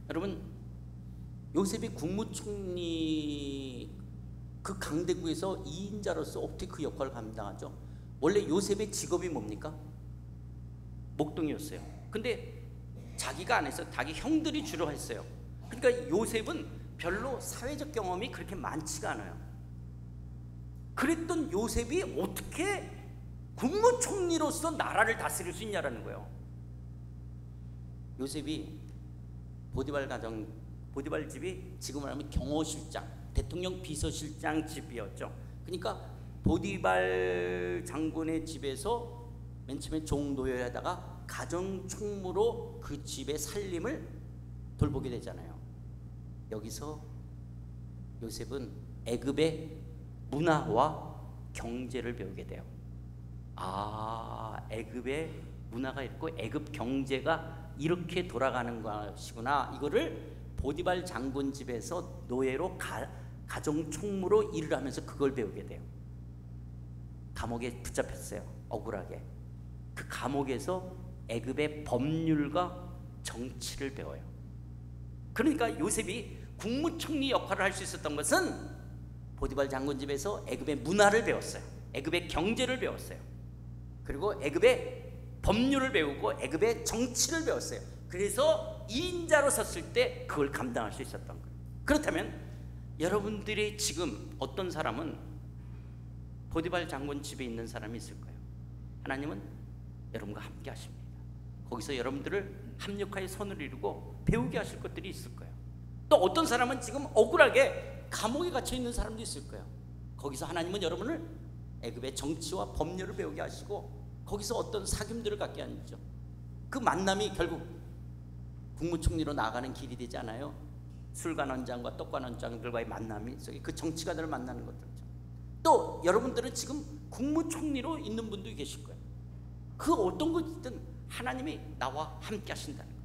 여러분, 요셉이 국무총리 그 강대국에서 2인자로서 어떻게 그 역할을 감당하죠? 원래 요셉의 직업이 뭡니까? 목동이었어요. 근데 자기가 안 해서 자기 형들이 주로 했어요. 그러니까 요셉은 별로 사회적 경험이 그렇게 많지가 않아요. 그랬던 요셉이 어떻게 국무총리로서 나라를 다스릴 수 있냐라는 거예요. 요셉이 보디발 집이 지금을 하면 경호실장, 대통령 비서실장 집이었죠. 그러니까 보디발 장군의 집에서 맨 처음에 종노예를 하다가 가정총무로 그 집의 살림을 돌보게 되잖아요. 여기서 요셉은 애굽의 문화와 경제를 배우게 돼요. 애굽의 문화가 있고 애굽 경제가 이렇게 돌아가는 것이구나. 이거를 보디발 장군 집에서 노예로 가정총무로 일을 하면서 그걸 배우게 돼요. 감옥에 붙잡혔어요. 억울하게. 그 감옥에서 애굽의 법률과 정치를 배워요. 그러니까 요셉이 국무총리 역할을 할 수 있었던 것은 보디발 장군 집에서 애굽의 문화를 배웠어요. 애굽의 경제를 배웠어요. 그리고 애굽의 법률을 배우고 애굽의 정치를 배웠어요. 그래서 2인자로 섰을 때 그걸 감당할 수 있었던 거예요. 그렇다면 여러분들이 지금 어떤 사람은 보디발 장군 집에 있는 사람이 있을 거예요. 하나님은 여러분과 함께 하십니다. 거기서 여러분들을 합력하여 선을 이루고 배우게 하실 것들이 있을 거예요. 또 어떤 사람은 지금 억울하게 감옥에 갇혀 있는 사람도 있을 거예요. 거기서 하나님은 여러분을 애굽의 정치와 법률을 배우게 하시고 거기서 어떤 사귐들을 갖게 하죠. 그 만남이 결국 국무총리로 나아가는 길이 되지 않아요? 술관원장과 떡관원장들과의 만남이 그 정치가들을 만나는 것들이죠. 또 여러분들은 지금 국무총리로 있는 분도 계실 거예요. 그 어떤 것이든 하나님이 나와 함께 하신다는 거예요.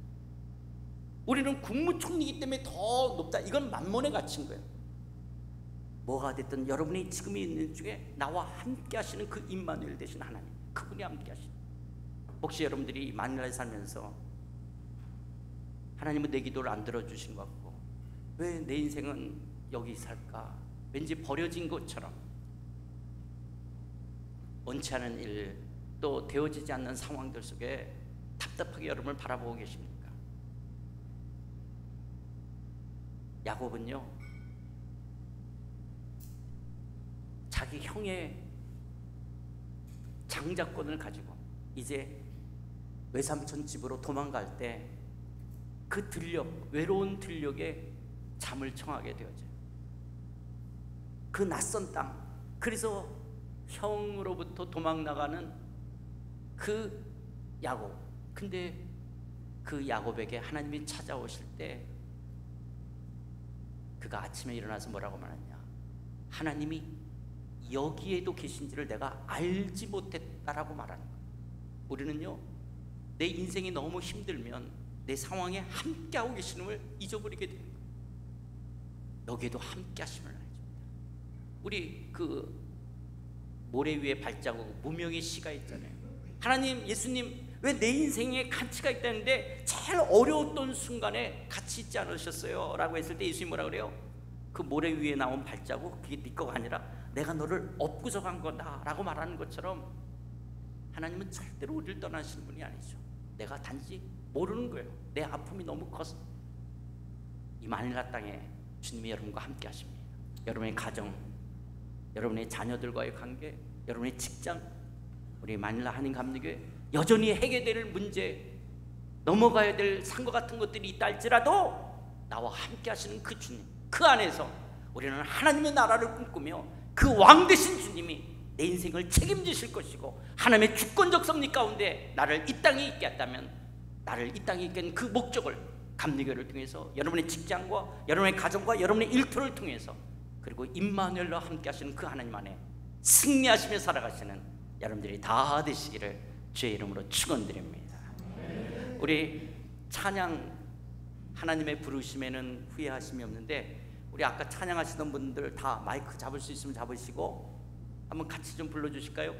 우리는 국무총리이기 때문에 더 높다. 이건 만몬의 가치인 거예요. 뭐가 됐든 여러분이 지금 있는 중에 나와 함께 하시는 그 임마누엘 되신 하나님, 그분이 함께 하시는. 혹시 여러분들이 마닐라에 살면서 하나님은 내 기도를 안 들어주신 것 같고 왜 내 인생은 여기 살까? 왠지 버려진 것처럼 원치 않은 일, 또 되어지지 않는 상황들 속에 답답하게 여러분을 바라보고 계십니까? 야곱은요, 자기 형의 장자권을 가지고 이제 외삼촌 집으로 도망갈 때 그 들녘, 외로운 들녘에 잠을 청하게 되어져요. 그 낯선 땅. 그래서 형으로부터 도망 나가는 그 야곱. 근데 그 야곱에게 하나님이 찾아오실 때 그가 아침에 일어나서 뭐라고 말하냐? 하나님이 여기에도 계신지를 내가 알지 못했다라고 말하는 거예요. 우리는요, 내 인생이 너무 힘들면 내 상황에 함께하고 계시는 걸 잊어버리게 되는 거예요. 여기에도 함께 하심을 알죠. 우리 그 모래 위에 발자국, 무명의 시가 있잖아요. 하나님, 예수님, 왜 내 인생에 가치가 있다는데 제일 어려웠던 순간에 같이 있지 않으셨어요? 라고 했을 때 예수님 뭐라 그래요? 그 모래 위에 나온 발자국, 그게 네 거가 아니라 내가 너를 업고서 간 거다 라고 말하는 것처럼 하나님은 절대로 우리를 떠나시는 분이 아니죠. 내가 단지 모르는 거예요. 내 아픔이 너무 커서. 이 마닐라 땅에 주님이 여러분과 함께 하십니다. 여러분의 가정, 여러분의 자녀들과의 관계, 여러분의 직장, 우리 마닐라 한인감리교회 여전히 해결될 문제, 넘어가야 될 산과 같은 것들이 있다 할지라도 나와 함께 하시는 그 주님, 그 안에서 우리는 하나님의 나라를 꿈꾸며 그 왕 되신 주님이 내 인생을 책임지실 것이고, 하나님의 주권적 섭리 가운데 나를 이 땅에 있게 했다면, 나를 이 땅에 있게 한 그 목적을 감리교를 통해서, 여러분의 직장과 여러분의 가정과 여러분의 일터를 통해서, 그리고 임마누엘과 함께 하시는 그 하나님 안에 승리하시며 살아가시는 여러분들이 다 되시기를 주의 이름으로 축원드립니다. 우리 찬양 하나님의 부르심에는 후회하심이 없는데, 우리 아까 찬양하시던 분들 다 마이크 잡을 수 있으면 잡으시고 한번 같이 좀 불러주실까요?